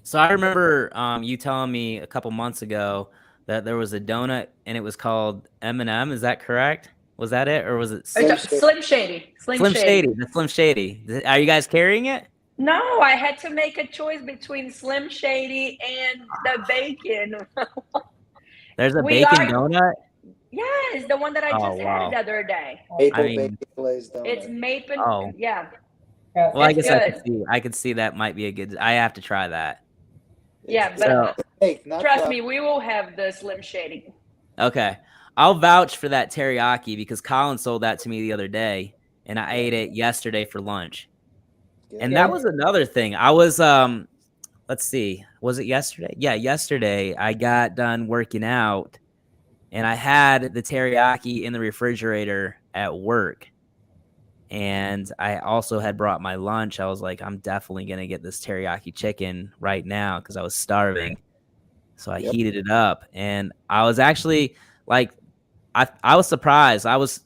Speaker 1: So I remember you telling me a couple months ago that there was a donut and it was called M&M. Is that correct? Was that it, or was it
Speaker 2: Slim
Speaker 4: Slim Shady?
Speaker 1: Slim Shady? The Slim Shady. Are you guys carrying it?
Speaker 4: No, I had to make a choice between Slim Shady and the bacon.
Speaker 1: There's a
Speaker 4: We
Speaker 1: bacon
Speaker 4: are-
Speaker 1: donut.
Speaker 4: Yes, the one that I
Speaker 1: Oh,
Speaker 4: just
Speaker 1: wow.
Speaker 4: had the other day.
Speaker 2: Maple
Speaker 1: I mean-
Speaker 2: bacon glazed donut.
Speaker 4: It's maple.
Speaker 1: Oh.
Speaker 4: Yeah.
Speaker 1: Well, I
Speaker 4: It's
Speaker 1: guess
Speaker 4: good.
Speaker 1: I could see that might be a good. I have to try that.
Speaker 4: Yeah,
Speaker 2: It's
Speaker 4: but
Speaker 2: fake, not
Speaker 4: trust
Speaker 2: fried.
Speaker 4: me, we will have the Slim Shady.
Speaker 1: Okay, I'll vouch for that teriyaki because Colin sold that to me the other day, and I ate it yesterday for lunch.
Speaker 2: Good.
Speaker 1: And that was another thing. I was let's see, was it yesterday? Yeah, yesterday I got done working out, and I had the teriyaki in the refrigerator at work. And I also had brought my lunch. I was like, I'm definitely going to get this teriyaki chicken right now because I was starving. So I heated it up, and I was actually like, I was surprised. I was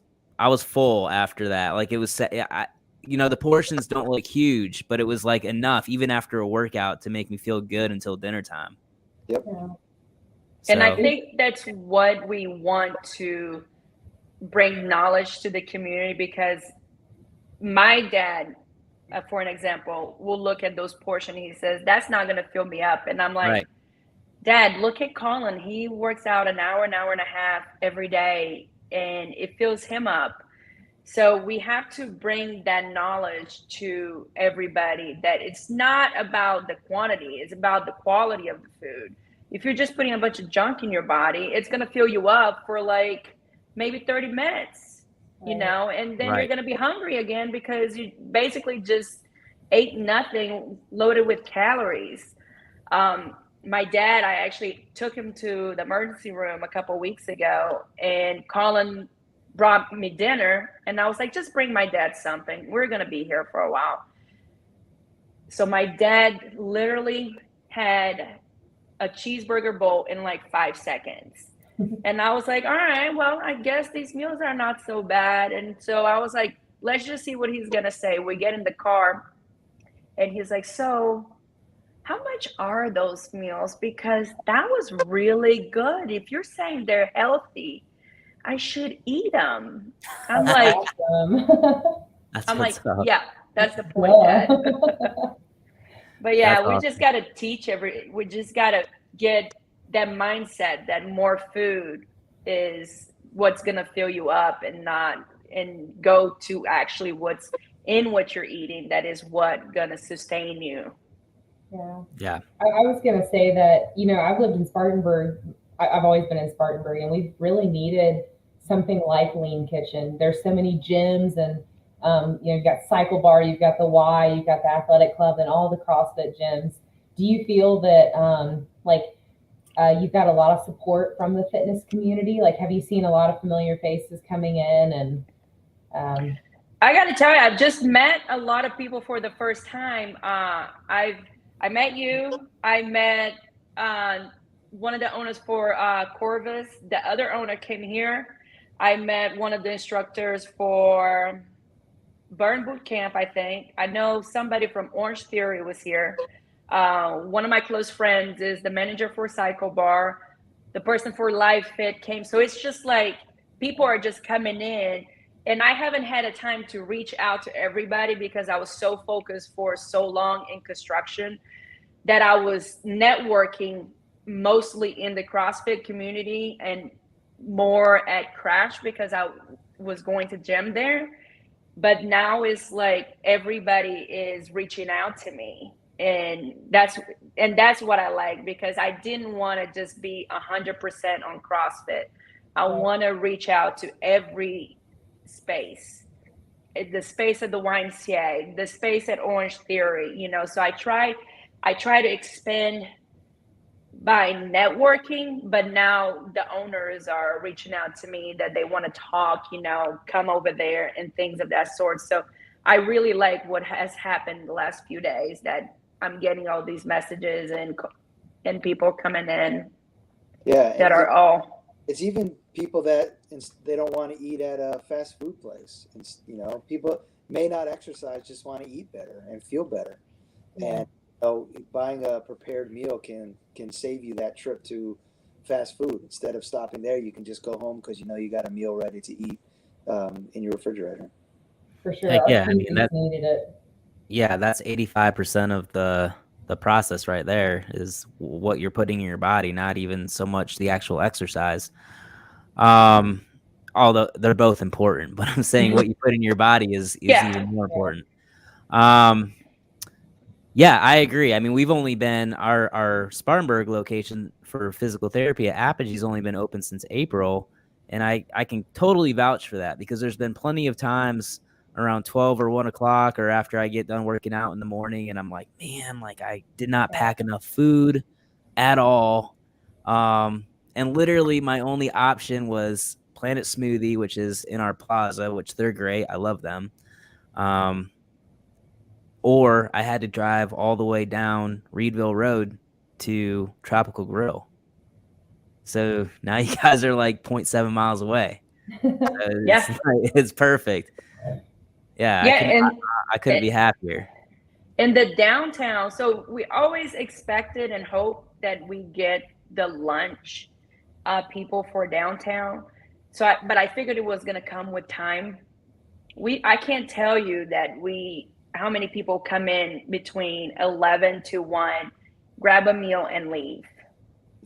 Speaker 1: full after that. Like it was, the portions don't look huge, but it was like enough even after a workout to make me feel good until dinner time.
Speaker 2: Yep.
Speaker 3: Yeah.
Speaker 4: And I think that's what we want to bring knowledge to the community, because my dad, for an example, will look at those portions. He says, that's not going to fill me up. And I'm like,
Speaker 1: Right.
Speaker 4: Dad, look at Colin. He works out an hour and a half every day, and it fills him up. So we have to bring that knowledge to everybody, that it's not about the quantity, it's about the quality of the food. If you're just putting a bunch of junk in your body, it's going to fill you up for like maybe 30 minutes, you know, and then you're going to be hungry again because you basically just ate nothing loaded with calories. My dad, I actually took him to the emergency room a couple weeks ago, and Colin brought me dinner, and I was like, just bring my dad something. We're going to be here for a while. So my dad literally had a cheeseburger bowl in like 5 seconds. And I was like, all right, well, I guess these meals are not so bad. And so I was like, let's just see what he's going to say. We get in the car, and he's like, so how much are those meals? Because that was really good. If you're saying they're healthy, I should eat them. I'm like, yeah, that's the point, Dad. But yeah,
Speaker 1: That's
Speaker 4: we
Speaker 1: awesome.
Speaker 4: just got to teach we just got to get that mindset that more food is what's going to fill you up, and go to actually what's in what you're eating. That is what going to sustain you.
Speaker 1: Yeah.
Speaker 3: I was going to say that, I've lived in Spartanburg. I've always been in Spartanburg, and we've really needed something like Lean Kitchen. There's so many gyms, and you've got Cycle Bar, you've got the Y, you've got the Athletic Club, and all the CrossFit gyms. Do you feel that you've got a lot of support from the fitness community? Like, have you seen a lot of familiar faces coming in? And
Speaker 4: I got to tell you, I've just met a lot of people for the first time. I met you. I met one of the owners for Corvus. The other owner came here. I met one of the instructors for Burn Boot Camp, I think. I know somebody from Orange Theory was here. One of my close friends is the manager for Cycle Bar. The person for Live Fit came. So it's just like people are just coming in. And I haven't had a time to reach out to everybody because I was so focused for so long in construction that I was networking mostly in the CrossFit community and more at Crash because I was going to gym there. But now it's like everybody is reaching out to me. And that's what I like, because I didn't want to just be 100% on CrossFit. I want to reach out to every space, the space at the YMCA, the space at Orange Theory, so I try to expand by networking, but now the owners are reaching out to me that they want to talk, come over there and things of that sort. So I really like what has happened the last few days, that I'm getting all these messages and people coming in.
Speaker 2: Yeah,
Speaker 4: that are all.
Speaker 2: It's even people that they don't want to eat at a fast food place. It's, people. may not exercise, just want to eat better and feel better.
Speaker 3: Yeah.
Speaker 2: And you know, buying a prepared meal can save you that trip to fast food. Instead of stopping there, you can just go home because you know you got a meal ready to eat in your refrigerator.
Speaker 3: For sure.
Speaker 1: Heck
Speaker 3: Our
Speaker 1: yeah, I mean
Speaker 3: teammates needed it.
Speaker 1: yeah, that's 85% of the process right there is what you're putting in your body, not even so much the actual exercise. Um, although they're both important, but I'm saying what you put in your body is
Speaker 4: Yeah.
Speaker 1: even more important. Um, yeah, I agree. I mean, we've only been our Spartanburg location for physical therapy at Apogee's only been open since April, and I can totally vouch for that because there's been plenty of times around 12 or 1 o'clock or after I get done working out in the morning, and I'm like, man, like I did not pack enough food at all. And literally my only option was Planet Smoothie, which is in our plaza, which they're great. I love them. Or I had to drive all the way down Reedville Road to Tropical Grill. So now you guys are like 0.7 miles away. So
Speaker 4: Yeah.
Speaker 1: it's perfect. Yeah,
Speaker 4: Yeah,
Speaker 1: I couldn't be happier.
Speaker 4: in the downtown, so we always expected and hoped that we get the lunch people for downtown. But I figured it was going to come with time. I can't tell you that how many people come in between 11 to 1, grab a meal and leave.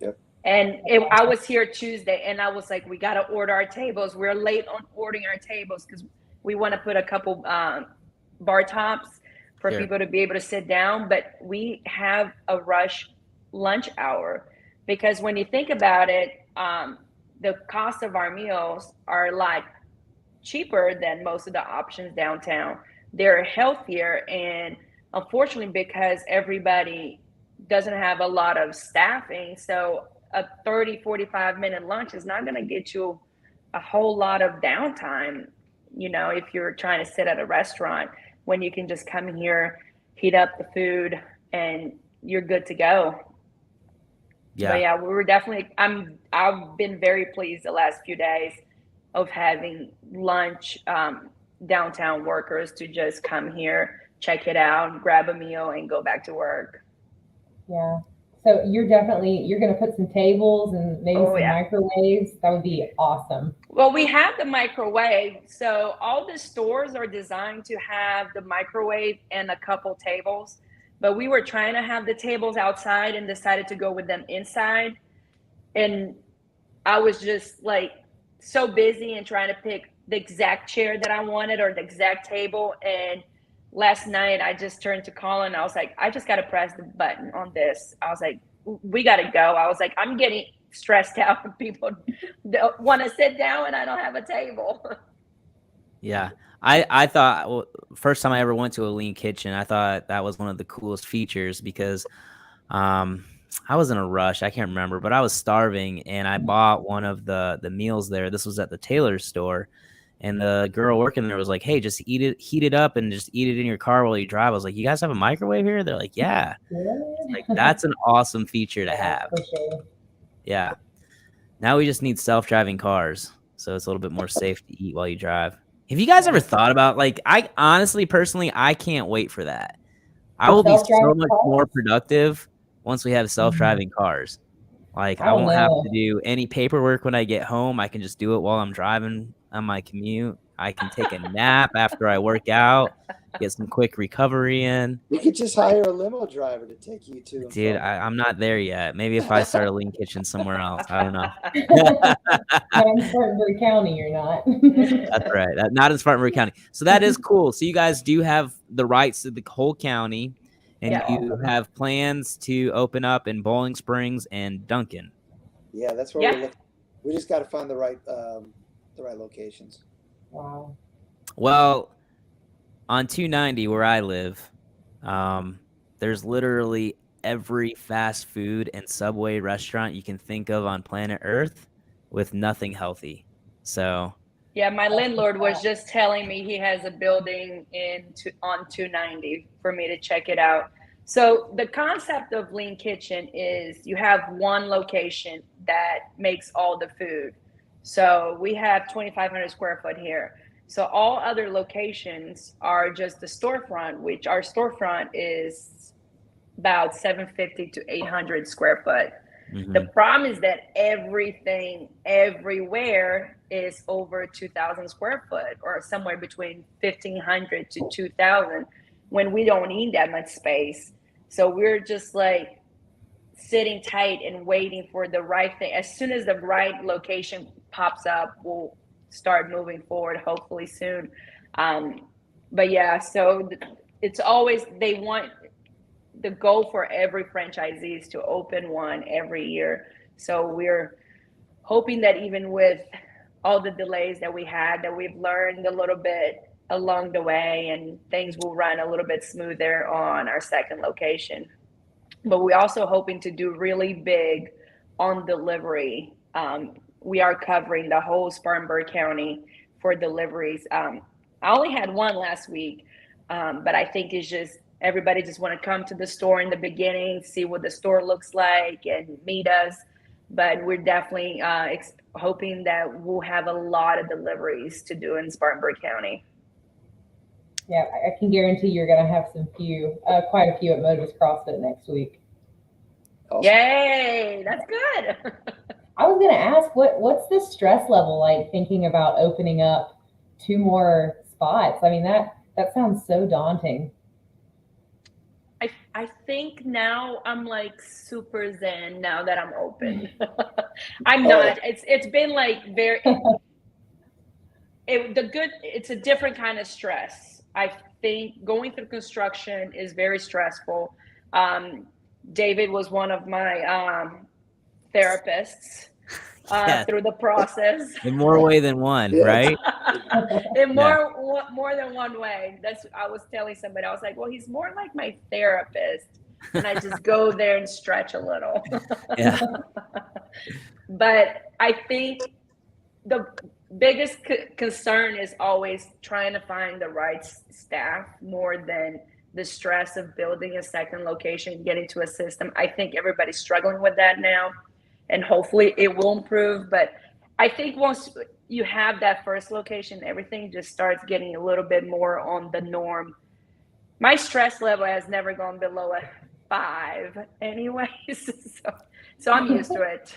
Speaker 2: Yep.
Speaker 4: And I was here Tuesday and I was like, we got to order our tables. We're late on ordering our tables because we want to put a couple bar tops for people to be able to sit down. But we have a rush lunch hour because when you think about it, the cost of our meals are a lot cheaper than most of the options downtown. They're healthier, and unfortunately, because everybody doesn't have a lot of staffing, so a 30-45 minute lunch is not going to get you a whole lot of downtime, you know, if you're trying to sit at a restaurant, when you can just come here, heat up the food, and you're good to go.
Speaker 1: Yeah.
Speaker 4: But yeah, we were definitely, I've been very pleased the last few days of having lunch, downtown workers to just come here, check it out, grab a meal, and go back to work.
Speaker 3: Yeah. So you're going to put some tables and maybe some microwaves. That would be awesome.
Speaker 4: Well, we have the microwave. So all the stores are designed to have the microwave and a couple tables. But we were trying to have the tables outside and decided to go with them inside. And I was just like so busy and trying to pick the exact chair that I wanted or the exact table. And last night I just turned to Colin. I was like, I just got to press the button on this. I was like, we got to go. I was like, I'm getting stressed out when people don't want to sit down and I don't have a table.
Speaker 1: Yeah. I thought, well, first time I ever went to a Lean Kitchen, I thought that was one of the coolest features because I was in a rush. I can't remember, but I was starving and I bought one of the meals there. This was at the Taylor store. And the girl working there was like, hey, just heat it up and just eat it in your car while you drive. I was like, you guys have a microwave here? They're like, yeah. Like, that's an awesome feature to have.
Speaker 3: For sure.
Speaker 1: Yeah. Now we just need self-driving cars. So it's a little bit more safe to eat while you drive. Have you guys ever thought about, like, I honestly, personally, I can't wait for that. I will be so much more productive once we have self-driving cars. Like, I won't have to do any paperwork when I get home. I can just do it while I'm driving on my commute. I can take a nap after I work out, get some quick recovery in.
Speaker 2: You could just hire a limo driver to take you to.
Speaker 1: Dude, I'm not there yet. Maybe if I start a Lean Kitchen somewhere else. I don't know.
Speaker 3: Not in Spartanburg County, you're not.
Speaker 1: That's right. Not in Spartanburg County. So that is cool. So you guys do have the rights to the whole county, and you have plans to open up in Bowling Springs and Duncan.
Speaker 2: Yeah, that's where we're looking. We just got to find the right locations.
Speaker 3: Wow.
Speaker 1: Well, on 290 where I live, there's literally every fast food and Subway restaurant you can think of on planet Earth with nothing healthy. So
Speaker 4: yeah, my landlord was just telling me he has a building on 290 for me to check it out. So the concept of Lean Kitchen is you have one location that makes all the food. So we have 2,500 square foot here. So all other locations are just the storefront, which our storefront is about 750 to 800 square foot.
Speaker 1: Mhm.
Speaker 4: The problem is that everything everywhere is over 2,000 square foot, or somewhere between 1,500 to 2,000, when we don't need that much space. So we're just like sitting tight and waiting for the right thing. As soon as the right location pops up, we'll start moving forward, hopefully soon. But yeah, so it's always, they want, the goal for every franchisee is to open one every year. So we're hoping that even with all the delays that we had, that we've learned a little bit along the way, and things will run a little bit smoother on our second location. But we're also hoping to do really big on delivery. We are covering the whole Spartanburg County for deliveries. I only had one last week, but I think it's just everybody just want to come to the store in the beginning, see what the store looks like, and meet us. But we're definitely hoping that we'll have a lot of deliveries to do in Spartanburg County.
Speaker 3: Yeah, I can guarantee you're going to have quite a few at Motor's CrossFit next week.
Speaker 2: Awesome.
Speaker 4: Yay, that's good.
Speaker 3: I was going to ask, what's the stress level like thinking about opening up 2 more spots? I mean, that sounds so daunting.
Speaker 4: I think now I'm like super zen now that I'm open. I'm not. It's been like very. It's a different kind of stress. I think going through construction is very stressful. David was one of my therapists through the process.
Speaker 1: In more way than one,
Speaker 2: Yeah.
Speaker 1: right?
Speaker 4: In more than one way. I was telling somebody, I was like, well, he's more like my therapist, and I just go there and stretch a little.
Speaker 1: Yeah.
Speaker 4: But I think the biggest concern is always trying to find the right staff, more than the stress of building a second location, getting to a system. I think everybody's struggling with that now, and hopefully it will improve. But I think once you have that first location, everything just starts getting a little bit more on the norm. My stress level has never gone below a 5 anyways. So I'm used to it.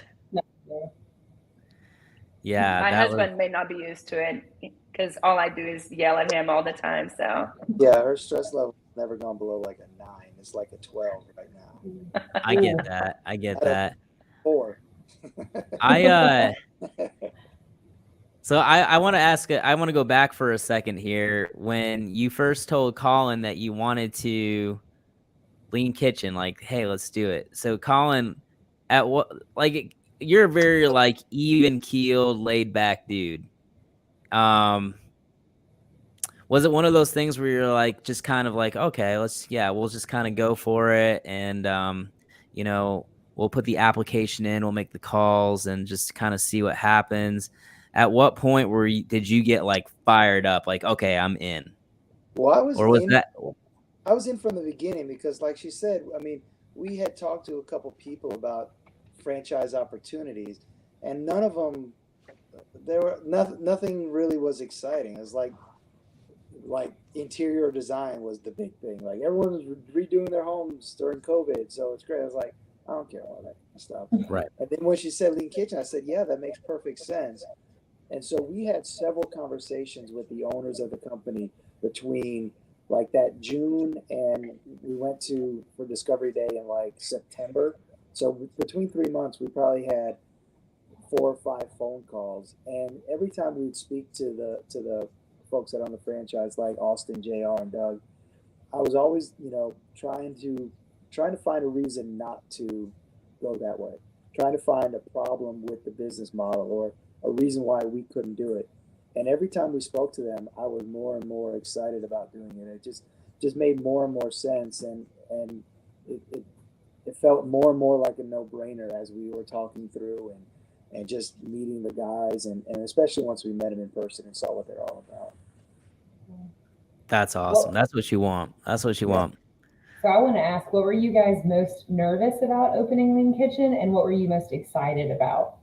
Speaker 1: Yeah.
Speaker 4: My husband may not be used to it, because all I do is yell at him all the time. So
Speaker 2: Yeah, her stress level has never gone below like a 9. It's like a 12 right now.
Speaker 1: I get that. I get that.
Speaker 2: 4.
Speaker 1: So I want to ask, I want to go back for a second here. When you first told Colin that you wanted to Lean Kitchen, like, hey, let's do it. So Colin, at what, like, you're a very like even keeled, laid back dude. Was it one of those things where you're like, just kind of like, okay, we'll just kind of go for it. And, we'll put the application in, we'll make the calls and just kind of see what happens. At what point did you get like fired up? Like, okay, I'm in.
Speaker 2: Well, I was in from the beginning, because like she said, I mean, we had talked to a couple people about franchise opportunities, and none of them, nothing really was exciting. It was like interior design was the big thing. Like everyone was redoing their homes during COVID, so it's great. I was like, I don't care all that stuff.
Speaker 1: Right.
Speaker 2: And then when she said Lean Kitchen, I said, yeah, that makes perfect sense. And so we had several conversations with the owners of the company between like that June, and we went for Discovery Day in like September. So between 3 months, we probably had 4 or 5 phone calls. And every time we'd speak to the folks that own the franchise, like Austin, JR, and Doug, I was always, trying to find a reason not to go that way, trying to find a problem with the business model or a reason why we couldn't do it. And every time we spoke to them, I was more and more excited about doing it. It just made more and more sense, and it felt more and more like a no-brainer as we were talking through and just meeting the guys, and especially once we met them in person and saw what they're all about.
Speaker 1: That's awesome. That's what you want. That's what you want.
Speaker 3: So I want to ask, what were you guys most nervous about opening Lean Kitchen, and what were you most excited about?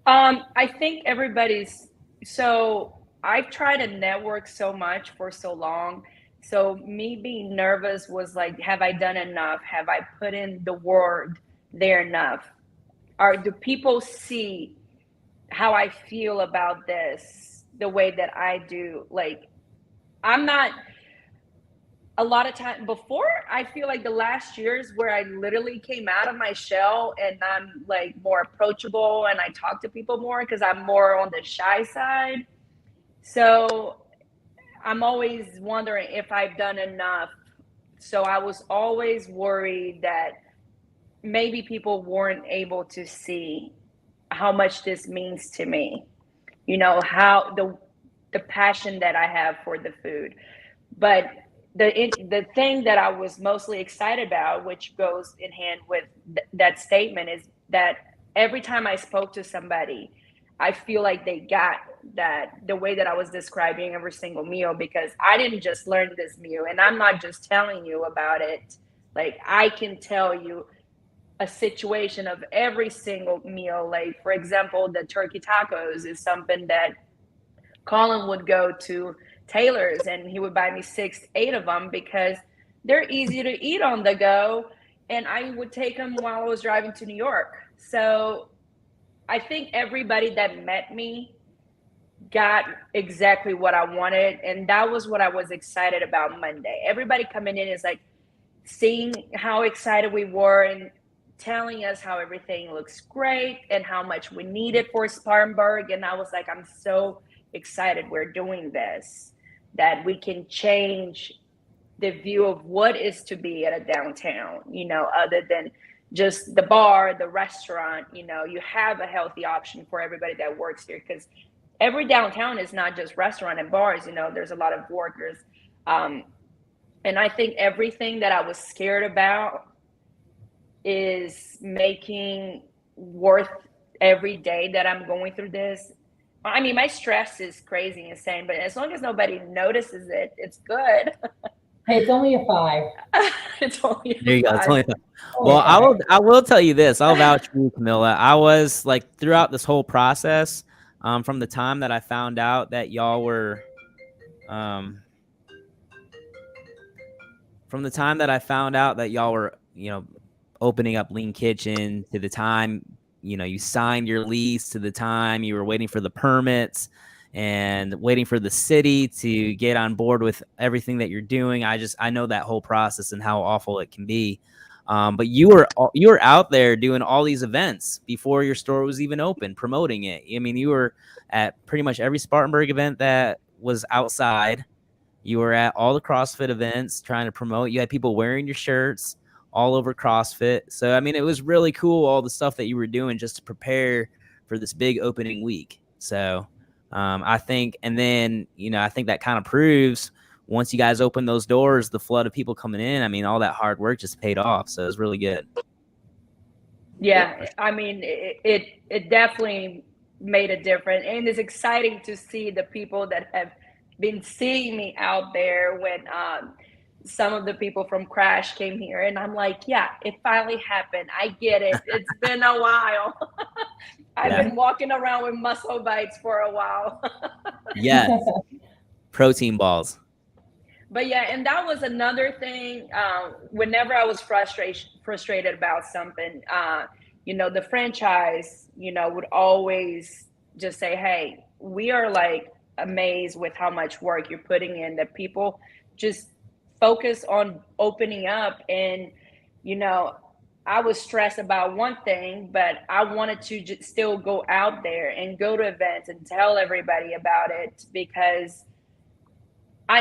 Speaker 4: I think everybody's So I've tried to network so much for so long. So me being nervous was like, have I done enough? Have I put in the word there enough? Do people see how I feel about this the way that I do? Like, I'm not, a lot of time before, I feel like the last years where I literally came out of my shell and I'm like more approachable and I talk to people more because I'm more on the shy side. So I'm always wondering if I've done enough. So I was always worried that maybe people weren't able to see how much this means to me. You know, how the passion that I have for the food. But the thing that I was mostly excited about, which goes in hand with that statement, is that every time I spoke to somebody, I feel like they got that the way that I was describing every single meal, because I didn't just learn this meal and I'm not just telling you about it. Like, I can tell you a situation of every single meal. Like, for example, the turkey tacos is something that Colin would go to Taylor's and he would buy me 6, 8 of them because they're easy to eat on the go. And I would take them while I was driving to New York. So I think everybody that met me got exactly what I wanted. And that was what I was excited about Monday. Everybody coming in is like seeing how excited we were and telling us how everything looks great and how much we need it for Spartanburg. And I was like, I'm so excited we're doing this, that we can change the view of what is to be at a downtown, you know, other than just the bar, the restaurant. You know, you have a healthy option for everybody that works here, because every downtown is not just restaurant and bars. You know, there's a lot of workers. And I think everything that I was scared about is making worth every day that I'm going through this. I mean, my stress is crazy insane, but as long as nobody notices it, it's good.
Speaker 3: Hey, it's only a 5.
Speaker 4: It's only
Speaker 1: There you go. It's only
Speaker 3: Only
Speaker 1: well,
Speaker 3: a 5.
Speaker 1: I will tell you this. I'll vouch for you, Camilla. I was like throughout this whole process, from the time that I found out that y'all were, from the time that I found out that y'all were, you know, opening up Lean Kitchen, to the time, you know, you signed your lease, to the time you were waiting for the permits and waiting for the city to get on board with everything that you're doing. I know that whole process and how awful it can be. But you were out there doing all these events before your store was even open, promoting it. I mean, you were at pretty much every Spartanburg event that was outside. You were at all the CrossFit events trying to promote. You had people wearing your shirts all over CrossFit. So, I mean, it was really cool, all the stuff that you were doing just to prepare for this big opening week. So I think, and then, you know, I think that kind of proves once you guys open those doors, the flood of people coming in, I mean, all that hard work just paid off. So it was really good.
Speaker 4: Yeah, I mean, it definitely made a difference, and it's exciting to see the people that have been seeing me out there. When some of the people from Crash came here, and I'm like, yeah, it finally happened. I get it. It's been a while. I've been walking around with muscle bites for a while.
Speaker 1: Yes. Protein balls.
Speaker 4: But yeah, and that was another thing. Whenever I was frustrated about something, you know, the franchise, you know, would always just say, "Hey, we are like amazed with how much work you're putting in. That people just focus on opening up." And you know, I was stressed about one thing, but I wanted to still go out there and go to events and tell everybody about it, because I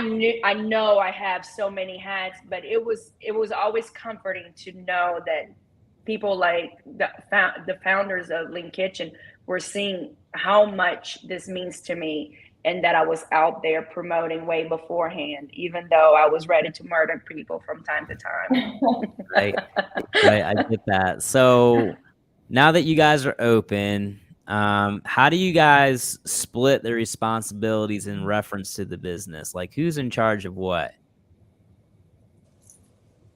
Speaker 4: know I have so many hats, but it was always comforting to know that people like the founders of Lean Kitchen were seeing how much this means to me, and that I was out there promoting way beforehand, even though I was ready to murder people from time to time.
Speaker 1: Right. I get that. So now that you guys are open, how do you guys split the responsibilities in reference to the business? Like, who's in charge of what?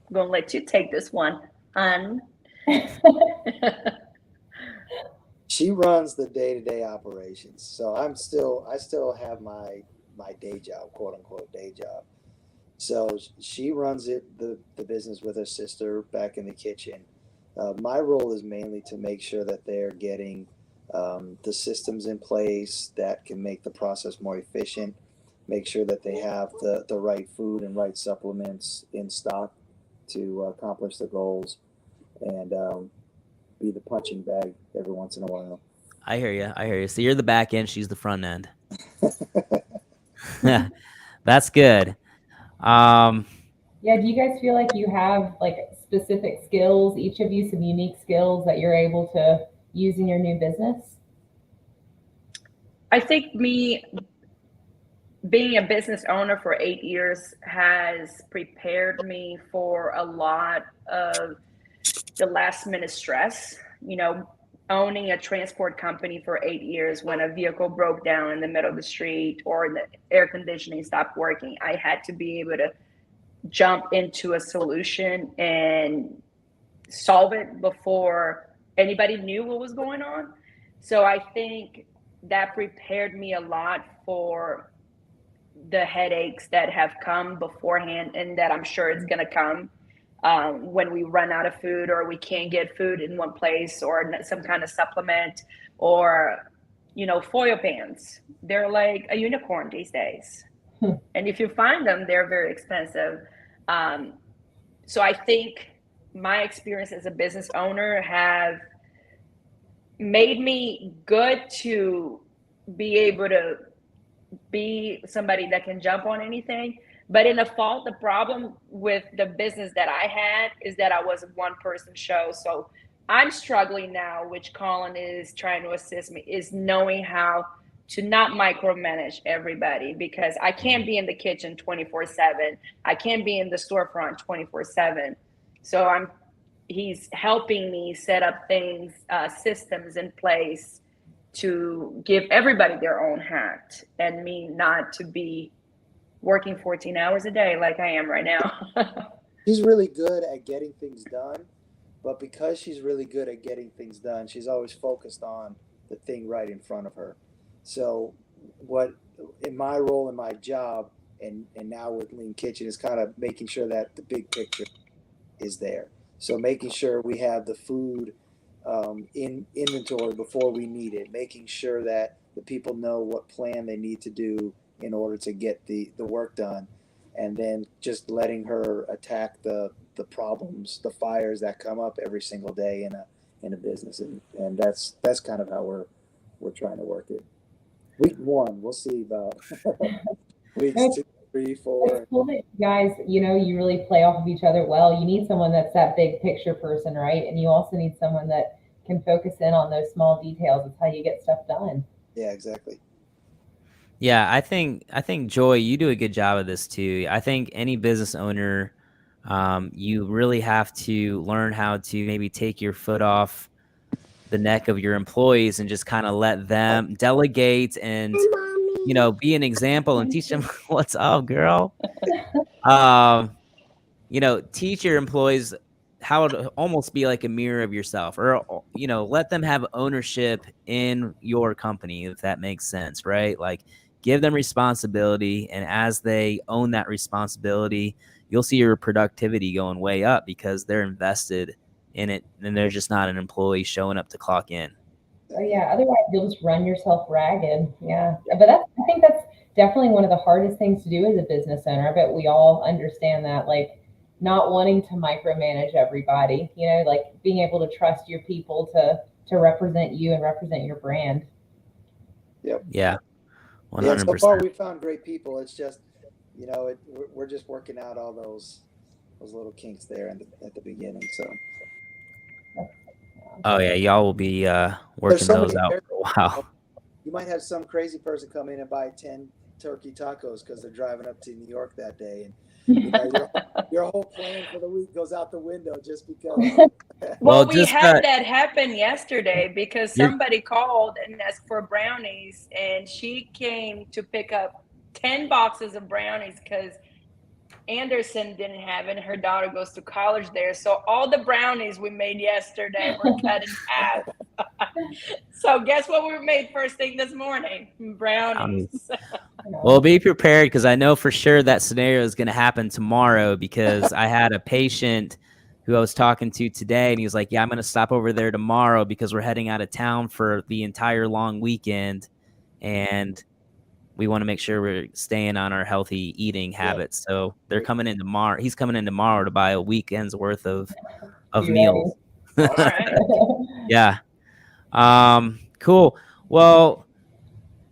Speaker 4: I'm gonna let you take this one, hun.
Speaker 2: She runs the day-to-day operations. So I still have my day job, quote unquote day job. So she runs the business with her sister back in the kitchen. My role is mainly to make sure that they're getting the systems in place that can make the process more efficient, make sure that they have the right food and right supplements in stock to accomplish the goals, and be the punching bag every once in a while.
Speaker 1: I hear you. I hear you. So you're the back end. She's the front end. That's good.
Speaker 3: Yeah, do you guys feel like you have like specific skills, each of you some unique skills that you're able to use in your new business?
Speaker 4: I think me being a business owner for 8 years has prepared me for a lot of the last minute stress. You know, owning a transport company for 8 years, when a vehicle broke down in the middle of the street or the air conditioning stopped working, I had to be able to jump into a solution and solve it before anybody knew what was going on. So I think that prepared me a lot for the headaches that have come beforehand, and that I'm sure it's going to come when we run out of food, or we can't get food in one place, or some kind of supplement, or foil pans. They're like a unicorn these days. And if you find them, they're very expensive. So I think my experience as a business owner have made me good to be able to be somebody that can jump on anything. But in the fall, the problem with the business that I had is that I was a one person show. So I'm struggling now, which Colin is trying to assist me, is knowing how to not micromanage everybody, because I can't be in the kitchen 24/7. I can't be in the storefront 24/7. So he's helping me set up things, systems in place to give everybody their own hat, and me not to be working 14 hours a day like I am right now.
Speaker 2: She's really good at getting things done, but because she's really good at getting things done, she's always focused on the thing right in front of her. So what in my role in my job, and now with Lean Kitchen, is kind of making sure that the big picture is there. So making sure we have the food in inventory before we need it, making sure that the people know what plan they need to do in order to get the work done, and then just letting her attack the problems, the fires that come up every single day in a business, and that's kind of how we're trying to work it. Week 1, we'll see about weeks 2, 3, 4.
Speaker 3: It's cool that you guys, you really play off of each other well. You need someone that's that big picture person, right? And you also need someone that can focus in on those small details. It's how you get stuff done.
Speaker 2: Yeah, exactly.
Speaker 1: Yeah, I think Joy, you do a good job of this too. I think any business owner, you really have to learn how to maybe take your foot off the neck of your employees and just kind of let them delegate and be an example and teach them what's up, girl. Teach your employees how to almost be like a mirror of yourself, or let them have ownership in your company, if that makes sense, right? Like, give them responsibility, and as they own that responsibility, you'll see your productivity going way up because they're invested in it, and they're just not an employee showing up to clock in.
Speaker 3: Oh yeah, otherwise you'll just run yourself ragged. Yeah, but I think that's definitely one of the hardest things to do as a business owner. I bet we all understand that, like not wanting to micromanage everybody, like being able to trust your people to represent you and represent your brand.
Speaker 2: Yep.
Speaker 1: Yeah. 100%.
Speaker 2: Yeah, so far we found great people. It's just, we're just working out all those little kinks there at the beginning. So.
Speaker 1: Oh yeah, y'all will be working those out for a while.
Speaker 2: You might have some crazy person come in and buy 10 turkey tacos because they're driving up to New York that day, and your whole plan for the week goes out the window just because.
Speaker 4: Well, we had that happen yesterday because somebody called and asked for brownies, and she came to pick up 10 boxes of brownies because Anderson didn't have it. Her daughter goes to college there. So all the brownies we made yesterday were cut in half. So guess what we made first thing this morning? Brownies.
Speaker 1: Well, be prepared, because I know for sure that scenario is going to happen tomorrow, because I had a patient who I was talking to today, and he was like, yeah, I'm going to stop over there tomorrow because we're heading out of town for the entire long weekend, and we want to make sure we're staying on our healthy eating habits. So they're coming in tomorrow. He's coming in tomorrow to buy a weekend's worth of meals.
Speaker 4: All right.
Speaker 1: Yeah. Cool. Well,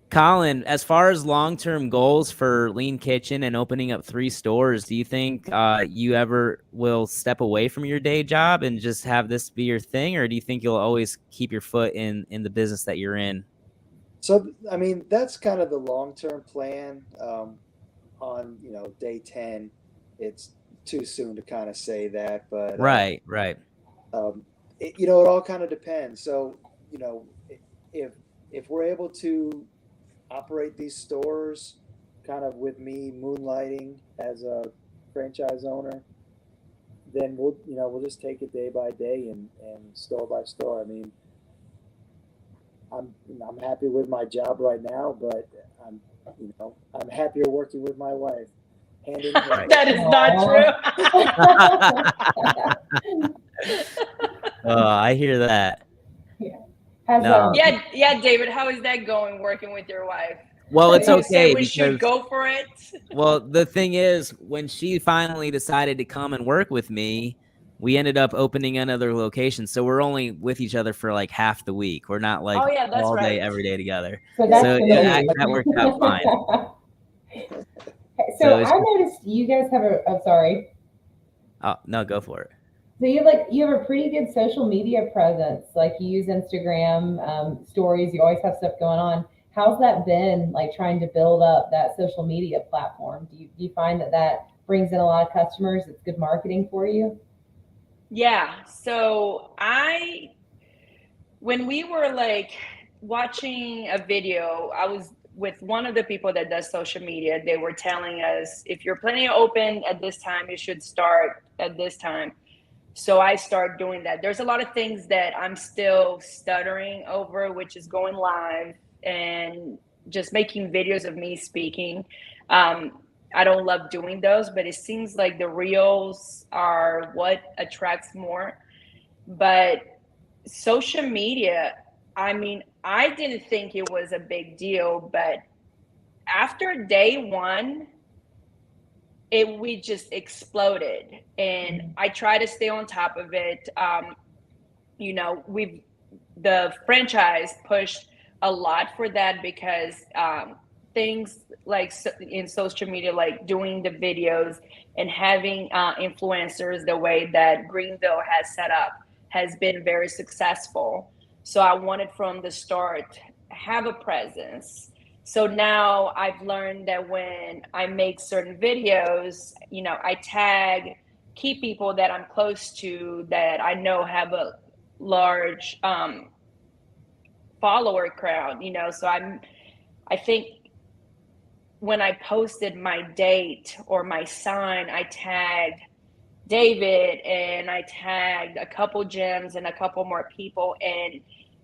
Speaker 1: Colin, as far as long-term goals for Lean Kitchen and opening up 3 stores, do you think you ever will step away from your day job and just have this be your thing, or do you think you'll always keep your foot in the business that you're in?
Speaker 2: So, I mean, that's kind of the long-term plan. On, day 10, it's too soon to kind of say that, but
Speaker 1: Right.
Speaker 2: it all kind of depends. So, if we're able to operate these stores kind of with me moonlighting as a franchise owner, then we'll just take it day by day and store by store. I mean, I'm happy with my job right now, but I'm happier working with my wife. Hand in hand.
Speaker 4: That is not true.
Speaker 1: I hear that.
Speaker 4: Yeah, David, how is that going working with your wife?
Speaker 1: Well, it's
Speaker 4: You
Speaker 1: okay
Speaker 4: say we
Speaker 1: because
Speaker 4: should go for it.
Speaker 1: Well, the thing is, when she finally decided to come and work with me, we ended up opening another location. So we're only with each other for like half the week. We're not like all day, every day together. So that worked out fine.
Speaker 3: So I noticed you guys have sorry.
Speaker 1: Oh, no, go for it.
Speaker 3: So you have a pretty good social media presence. Like you use Instagram stories. You always have stuff going on. How's that been, like trying to build up that social media platform? Do you find that brings in a lot of customers? It's good marketing for you?
Speaker 4: Yeah. So when we were like watching a video, I was with one of the people that does social media. They were telling us, if you're planning to open at this time, you should start at this time. So I started doing that. There's a lot of things that I'm still stuttering over, which is going live and just making videos of me speaking. I don't love doing those, but it seems like the reels are what attracts more. But social media, I mean, I didn't think it was a big deal, but after day 1, we just exploded, and I try to stay on top of it. The franchise pushed a lot for that because things like in social media, like doing the videos and having influencers the way that Greenville has set up has been very successful. So I wanted from the start have a presence. So now I've learned that when I make certain videos, I tag key people that I'm close to that I know have a large follower crowd, so I think when I posted my date or my sign, I tagged David and I tagged a couple gyms and a couple more people, and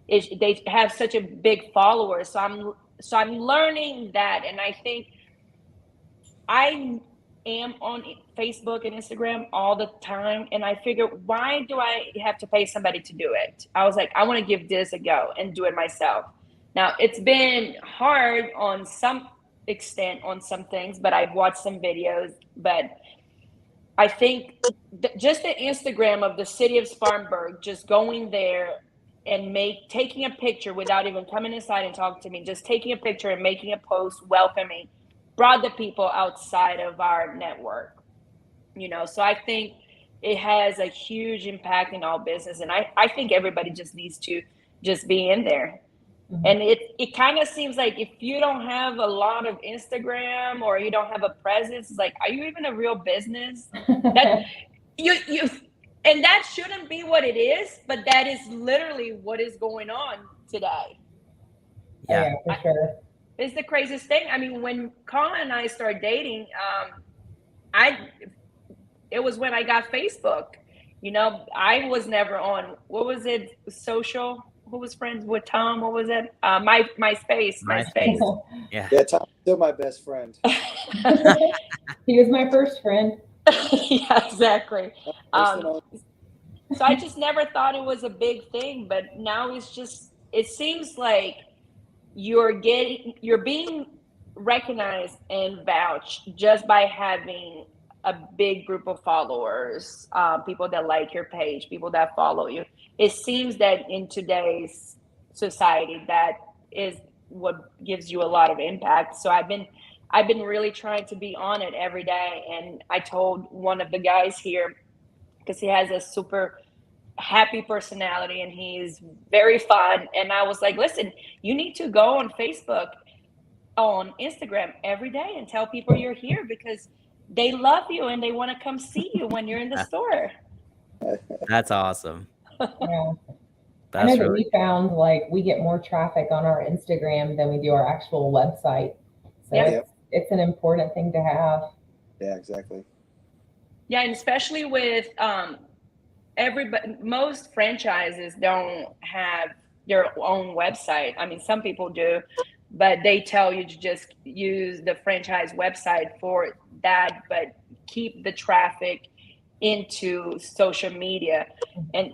Speaker 4: they have such a big follower. So I'm learning that, and I think I am on Facebook and Instagram all the time, and I figure, why do I have to pay somebody to do it? I was like, I want to give this a go and do it myself. Now, it's been hard on some extent on some things, but I've watched some videos. But I think just the Instagram of the city of Spartanburg, just going there and taking a picture without even coming inside and talking to me, just taking a picture and making a post welcoming, brought the people outside of our network. So I think it has a huge impact in all business, and I think everybody just needs to just be in there. Mm-hmm. And it kind of seems like if you don't have a lot of Instagram or you don't have a presence, it's like, are you even a real business? That and that shouldn't be what it is, but that is literally what is going on today.
Speaker 3: Yeah, for sure.
Speaker 4: It's the craziest thing. I mean, when Colin and I started dating, it was when I got Facebook. I was never on, what was it, social? who was friends with Tom? What was it? MySpace.
Speaker 1: Yeah.
Speaker 2: Yeah, Tom's still my best friend.
Speaker 3: He was my first friend.
Speaker 4: Yeah, exactly.
Speaker 2: First and only.
Speaker 4: So I just never thought it was a big thing, but now it seems like you're being recognized and vouched just by having a big group of followers, people that like your page, people that follow you. It seems that in today's society, that is what gives you a lot of impact. So I've been really trying to be on it every day. And I told one of the guys here, because he has a super happy personality and he's very fun. And I was like, listen, you need to go on Facebook, on Instagram every day and tell people you're here, because they love you and they want to come see you when you're in the store.
Speaker 1: That's awesome.
Speaker 3: Yeah.
Speaker 1: That's
Speaker 3: I know that
Speaker 1: really
Speaker 3: we found like we get more traffic on our Instagram than we do our actual website. So
Speaker 4: Yeah.
Speaker 3: it's an important thing to have.
Speaker 2: Yeah, exactly.
Speaker 4: Yeah, and especially with most franchises don't have their own website. I mean, some people do, but they tell you to just use the franchise website for that, but keep the traffic into social media. And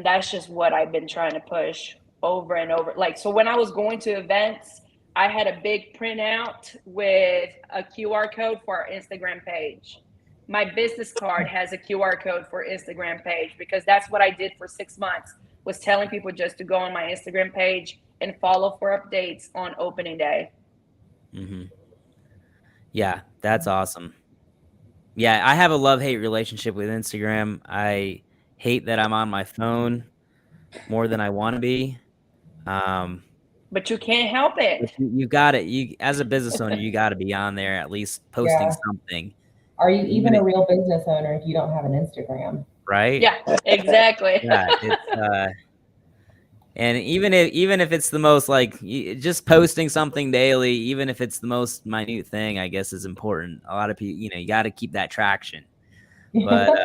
Speaker 4: that's just what I've been trying to push over and over. Like, so when I was going to events, I had a big printout with a QR code for our Instagram page. My business card has a QR code for Instagram page, because that's what I did for 6 months, was telling people just to go on my Instagram page and follow for updates on opening day.
Speaker 1: Mm-hmm. Yeah, that's awesome. Yeah, I have a love-hate relationship with Instagram. I hate that I'm on my phone more than I want to be.
Speaker 4: But you can't help it.
Speaker 1: You got it. You, as a business owner, you got to be on there at least posting something.
Speaker 3: Are you even a real business owner if you don't have an Instagram?
Speaker 1: Right?
Speaker 4: Yeah, exactly.
Speaker 1: Yeah, it's and even if it's the most like just posting something daily, even if it's the most minute thing, I guess is important. A lot of people, you got to keep that traction. But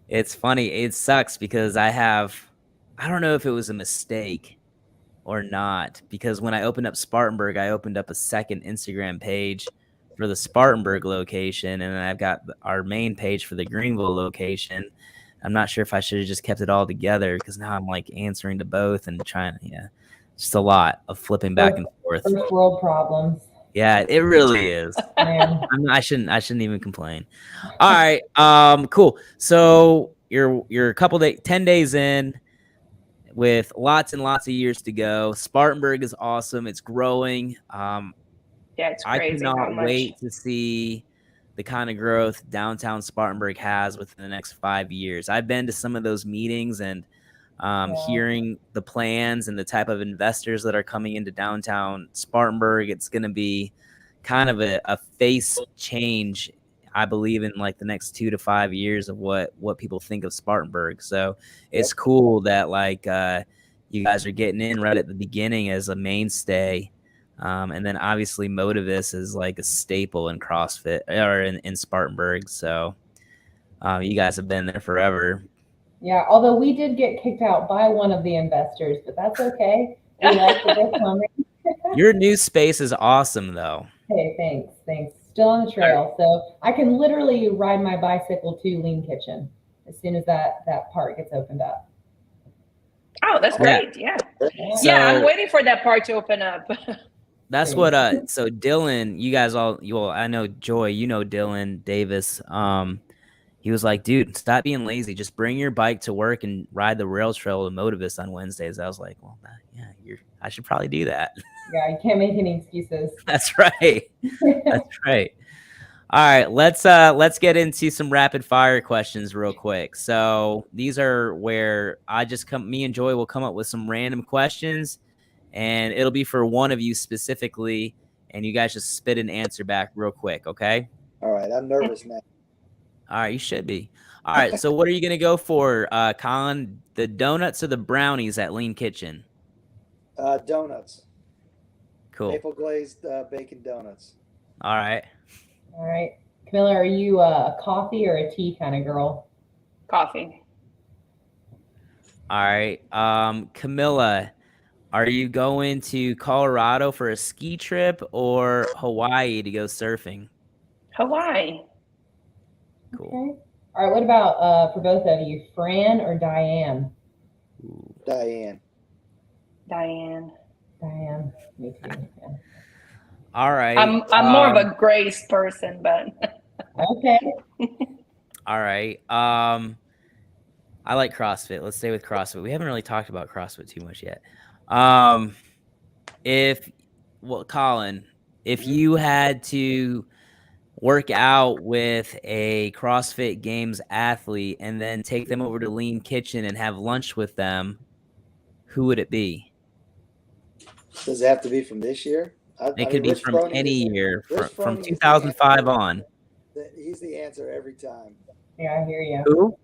Speaker 1: it's funny. It sucks because I don't know if it was a mistake or not, because when I opened up Spartanburg, I opened up a second Instagram page for the Spartanburg location, and then I've got our main page for the Greenville location. I'm not sure if I should have just kept it all together, because now I'm like answering to both and trying. Yeah, just a lot of flipping back and forth.
Speaker 3: First world problems.
Speaker 1: Yeah, it really is.
Speaker 3: Man.
Speaker 1: I shouldn't even complain. All right, cool. So you're a couple 10 days in, with lots and lots of years to go. Spartanburg is awesome. It's growing.
Speaker 4: Yeah, it's crazy.
Speaker 1: I cannot wait to see the kind of growth downtown Spartanburg has within the next 5 years. I've been to some of those meetings and hearing the plans and the type of investors that are coming into downtown Spartanburg. It's going to be kind of a face change, I believe, in like the next 2 to 5 years of what people think of Spartanburg. So it's cool that like you guys are getting in right at the beginning as a mainstay. And then obviously Motivus is like a staple in CrossFit or in Spartanburg. So you guys have been there forever.
Speaker 3: Yeah, although we did get kicked out by one of the investors, but that's okay. We like that they're coming.
Speaker 1: Your new space is awesome, though.
Speaker 3: Hey, thanks. Still on the trail, so I can literally ride my bicycle to Lean Kitchen as soon as that part gets opened up.
Speaker 4: Oh, that's great. Yeah.
Speaker 1: So,
Speaker 4: I'm waiting for that part to open up.
Speaker 1: That's what so Dylan, you guys all, well, I know Joy, Dylan Davis. He was like, dude, stop being lazy. Just bring your bike to work and ride the rail trail to Motivus on Wednesdays. I was like, well, I should probably do that.
Speaker 3: Yeah, you can't make any excuses.
Speaker 1: That's right. That's right. All right, let's get into some rapid fire questions real quick. So these are where me and Joy will come up with some random questions, and it'll be for one of you specifically, and you guys just spit an answer back real quick, okay?
Speaker 2: All right, I'm nervous, man.
Speaker 1: All right, you should be. All right, so what are you going to go for, Colin? The donuts or the brownies at Lean Kitchen?
Speaker 2: Donuts.
Speaker 1: Cool.
Speaker 2: Maple glazed bacon donuts.
Speaker 1: All right.
Speaker 3: Camilla, are you a coffee or a tea kind of girl?
Speaker 4: Coffee.
Speaker 1: All right. Camilla, are you going to Colorado for a ski trip or Hawaii to go surfing?
Speaker 4: Hawaii.
Speaker 1: Cool.
Speaker 3: Okay. All right. What about for both of you, Fran or Diane?
Speaker 1: Ooh.
Speaker 2: Diane.
Speaker 4: Diane.
Speaker 3: Diane. Me too. Yeah.
Speaker 1: All right.
Speaker 4: I'm more of a Grace person, but
Speaker 3: Okay.
Speaker 1: all right. I like CrossFit. Let's stay with CrossFit. We haven't really talked about CrossFit too much yet. Colin, if you had to work out with a CrossFit Games athlete and then take them over to Lean Kitchen and have lunch with them, who would it be?
Speaker 2: Does it have to be from this year?
Speaker 1: It could be
Speaker 2: Rich
Speaker 1: from
Speaker 2: Froning
Speaker 1: any year, from
Speaker 2: Froning is the
Speaker 1: 2005
Speaker 2: answer.
Speaker 1: on.
Speaker 2: He's the answer every time.
Speaker 3: Yeah, I hear you.
Speaker 1: Who?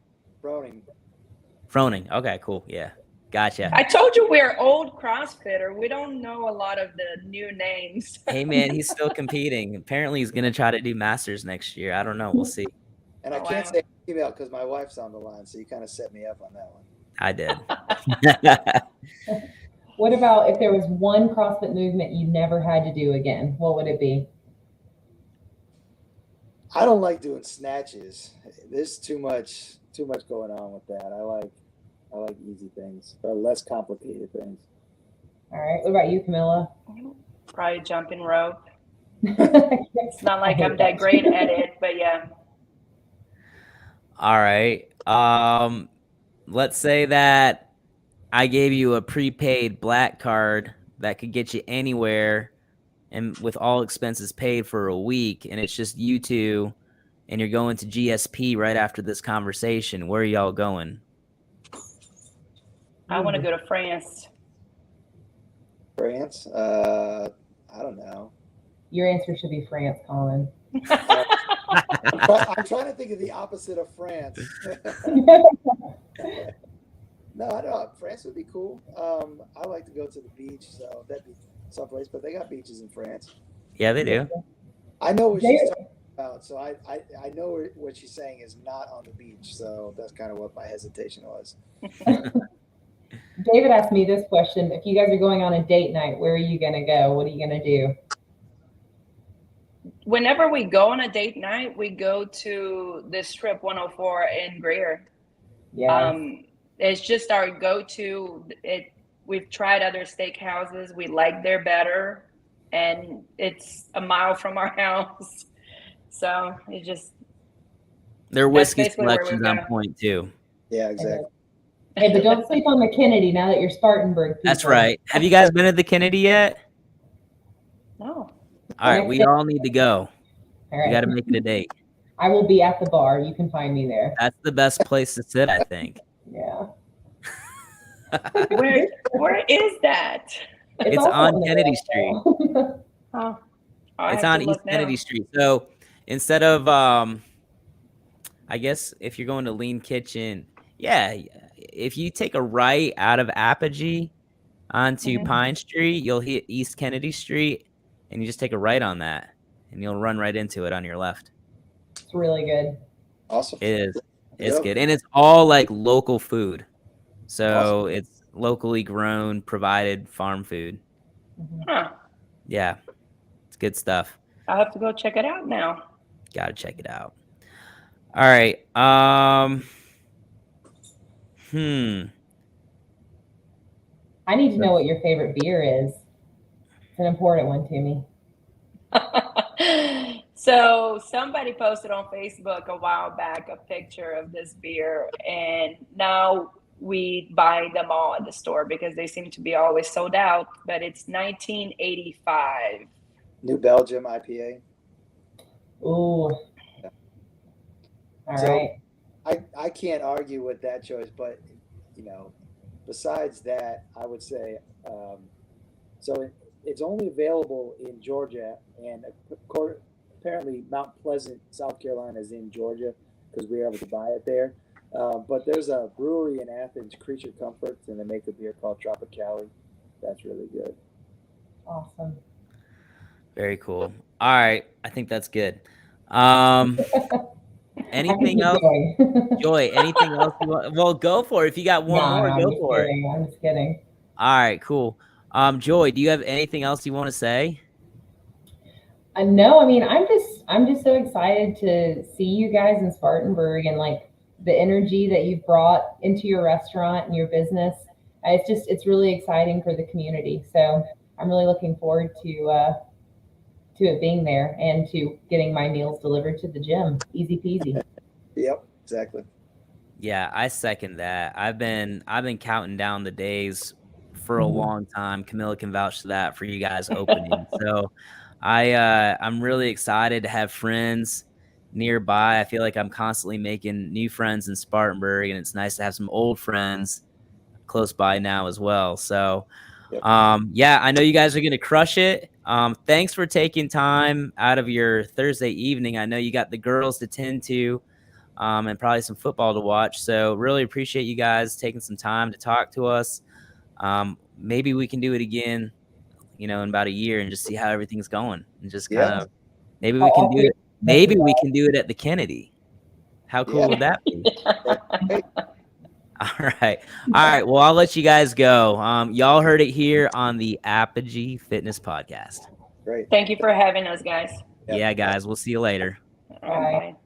Speaker 2: Froning.
Speaker 1: Froning. Okay, cool. Yeah, gotcha.
Speaker 4: I told you we're old CrossFitter. We don't know a lot of the new names.
Speaker 1: Hey, man, he's still competing. Apparently, he's going to try to do Masters next year. I don't know. We'll see.
Speaker 2: And I can't say female because my wife's on the line, so you kind of set me up on that one.
Speaker 1: I did.
Speaker 3: What about if there was one CrossFit movement you never had to do again? What would it be?
Speaker 2: I don't like doing snatches. There's too much going on with that. I like easy things or less complicated things.
Speaker 3: All right. What about you, Camilla?
Speaker 4: Probably jumping rope. It's not like I'm that great at it, but yeah.
Speaker 1: All right. Let's say that I gave you a prepaid black card that could get you anywhere and with all expenses paid for a week, and it's just you two, and you're going to GSP right after this conversation. Where are y'all going?
Speaker 4: I want to go to France.
Speaker 2: France? I don't know.
Speaker 3: Your answer should be France, Colin.
Speaker 2: I'm trying to think of the opposite of France. No, I don't. France would be cool. I like to go to the beach, so that'd be someplace. But they got beaches in France.
Speaker 1: Yeah, they do.
Speaker 2: I know what she's talking about, so I know what she's saying is not on the beach. So that's kind of what my hesitation was.
Speaker 3: David asked me this question. If you guys are going on a date night, where are you going to go? What are you going to do?
Speaker 4: Whenever we go on a date night, we go to the Strip 104 in Greer.
Speaker 3: Yeah.
Speaker 4: It's just our go-to. We've tried other steakhouses. We like their better, and it's a mile from our house. So it just
Speaker 1: their whiskey selection's on point too.
Speaker 2: Yeah, exactly.
Speaker 3: Hey, but don't sleep on the Kennedy now that you're Spartanburg. People.
Speaker 1: That's right. Have you guys been at the Kennedy yet?
Speaker 4: No.
Speaker 1: All right, we all need to go.
Speaker 3: All right.
Speaker 1: We got to make it a date.
Speaker 3: I will be at the bar. You can find me there.
Speaker 1: That's the best place to sit, I think.
Speaker 3: Yeah.
Speaker 4: Where is that?
Speaker 1: It's on Kennedy Street.
Speaker 4: Oh,
Speaker 1: it's on East Kennedy Street. So instead of, I guess if you're going to Lean Kitchen, yeah, if you take a right out of Apogee onto Pine Street, you'll hit East Kennedy Street, and you just take a right on that, and you'll run right into it on your left.
Speaker 3: It's really good.
Speaker 2: Awesome.
Speaker 1: It is. It's good. And it's all like local food. So it's locally grown, provided farm food.
Speaker 4: Huh.
Speaker 1: Yeah. It's good stuff.
Speaker 4: I'll have to go check it out now.
Speaker 1: Got to check it out. All right.
Speaker 3: I need to know what your favorite beer is. It's an important one to me.
Speaker 4: So somebody posted on Facebook a while back a picture of this beer, and now we buy them all at the store because they seem to be always sold out. But it's 1985.
Speaker 2: New Belgium IPA.
Speaker 3: Ooh.
Speaker 2: Yeah.
Speaker 3: All right.
Speaker 2: I can't argue with that choice, but besides that, I would say it's only available in Georgia, and apparently Mount Pleasant, South Carolina is in Georgia because we were able to buy it there. But there's a brewery in Athens, Creature Comforts, and they make a beer called Tropicali. That's really good.
Speaker 3: Awesome.
Speaker 1: Very cool. All right. I think that's good. Anything else? Joy, anything else you want? Well, go for it. If you got one more, go for it.
Speaker 3: I'm just kidding.
Speaker 1: All right, cool. Joy, do you have anything else you want to say?
Speaker 3: No, I mean, I'm just so excited to see you guys in Spartanburg and like the energy that you've brought into your restaurant and your business. It's really exciting for the community. So I'm really looking forward to it being there and to getting my meals delivered to the gym. Easy peasy.
Speaker 2: Yep, exactly.
Speaker 1: Yeah, I second that. I've been counting down the days for a long time. Camilla can vouch to that for you guys opening. So I'm really excited to have friends nearby. I feel like I'm constantly making new friends in Spartanburg, and it's nice to have some old friends close by now as well. So yeah, I know you guys are going to crush it. Thanks for taking time out of your Thursday evening. I know you got the girls to tend to, and probably some football to watch. So really appreciate you guys taking some time to talk to us. Maybe we can do it again, in about a year and just see how everything's going and just kind of, maybe we can do it. Maybe we can do it at the Kennedy. How cool would that be? All right. Well, I'll let you guys go. Y'all heard it here on the Apogee Fitness Podcast.
Speaker 2: Great.
Speaker 4: Thank you for having us, guys.
Speaker 1: Yeah, guys. We'll see you later.
Speaker 4: All right, bye.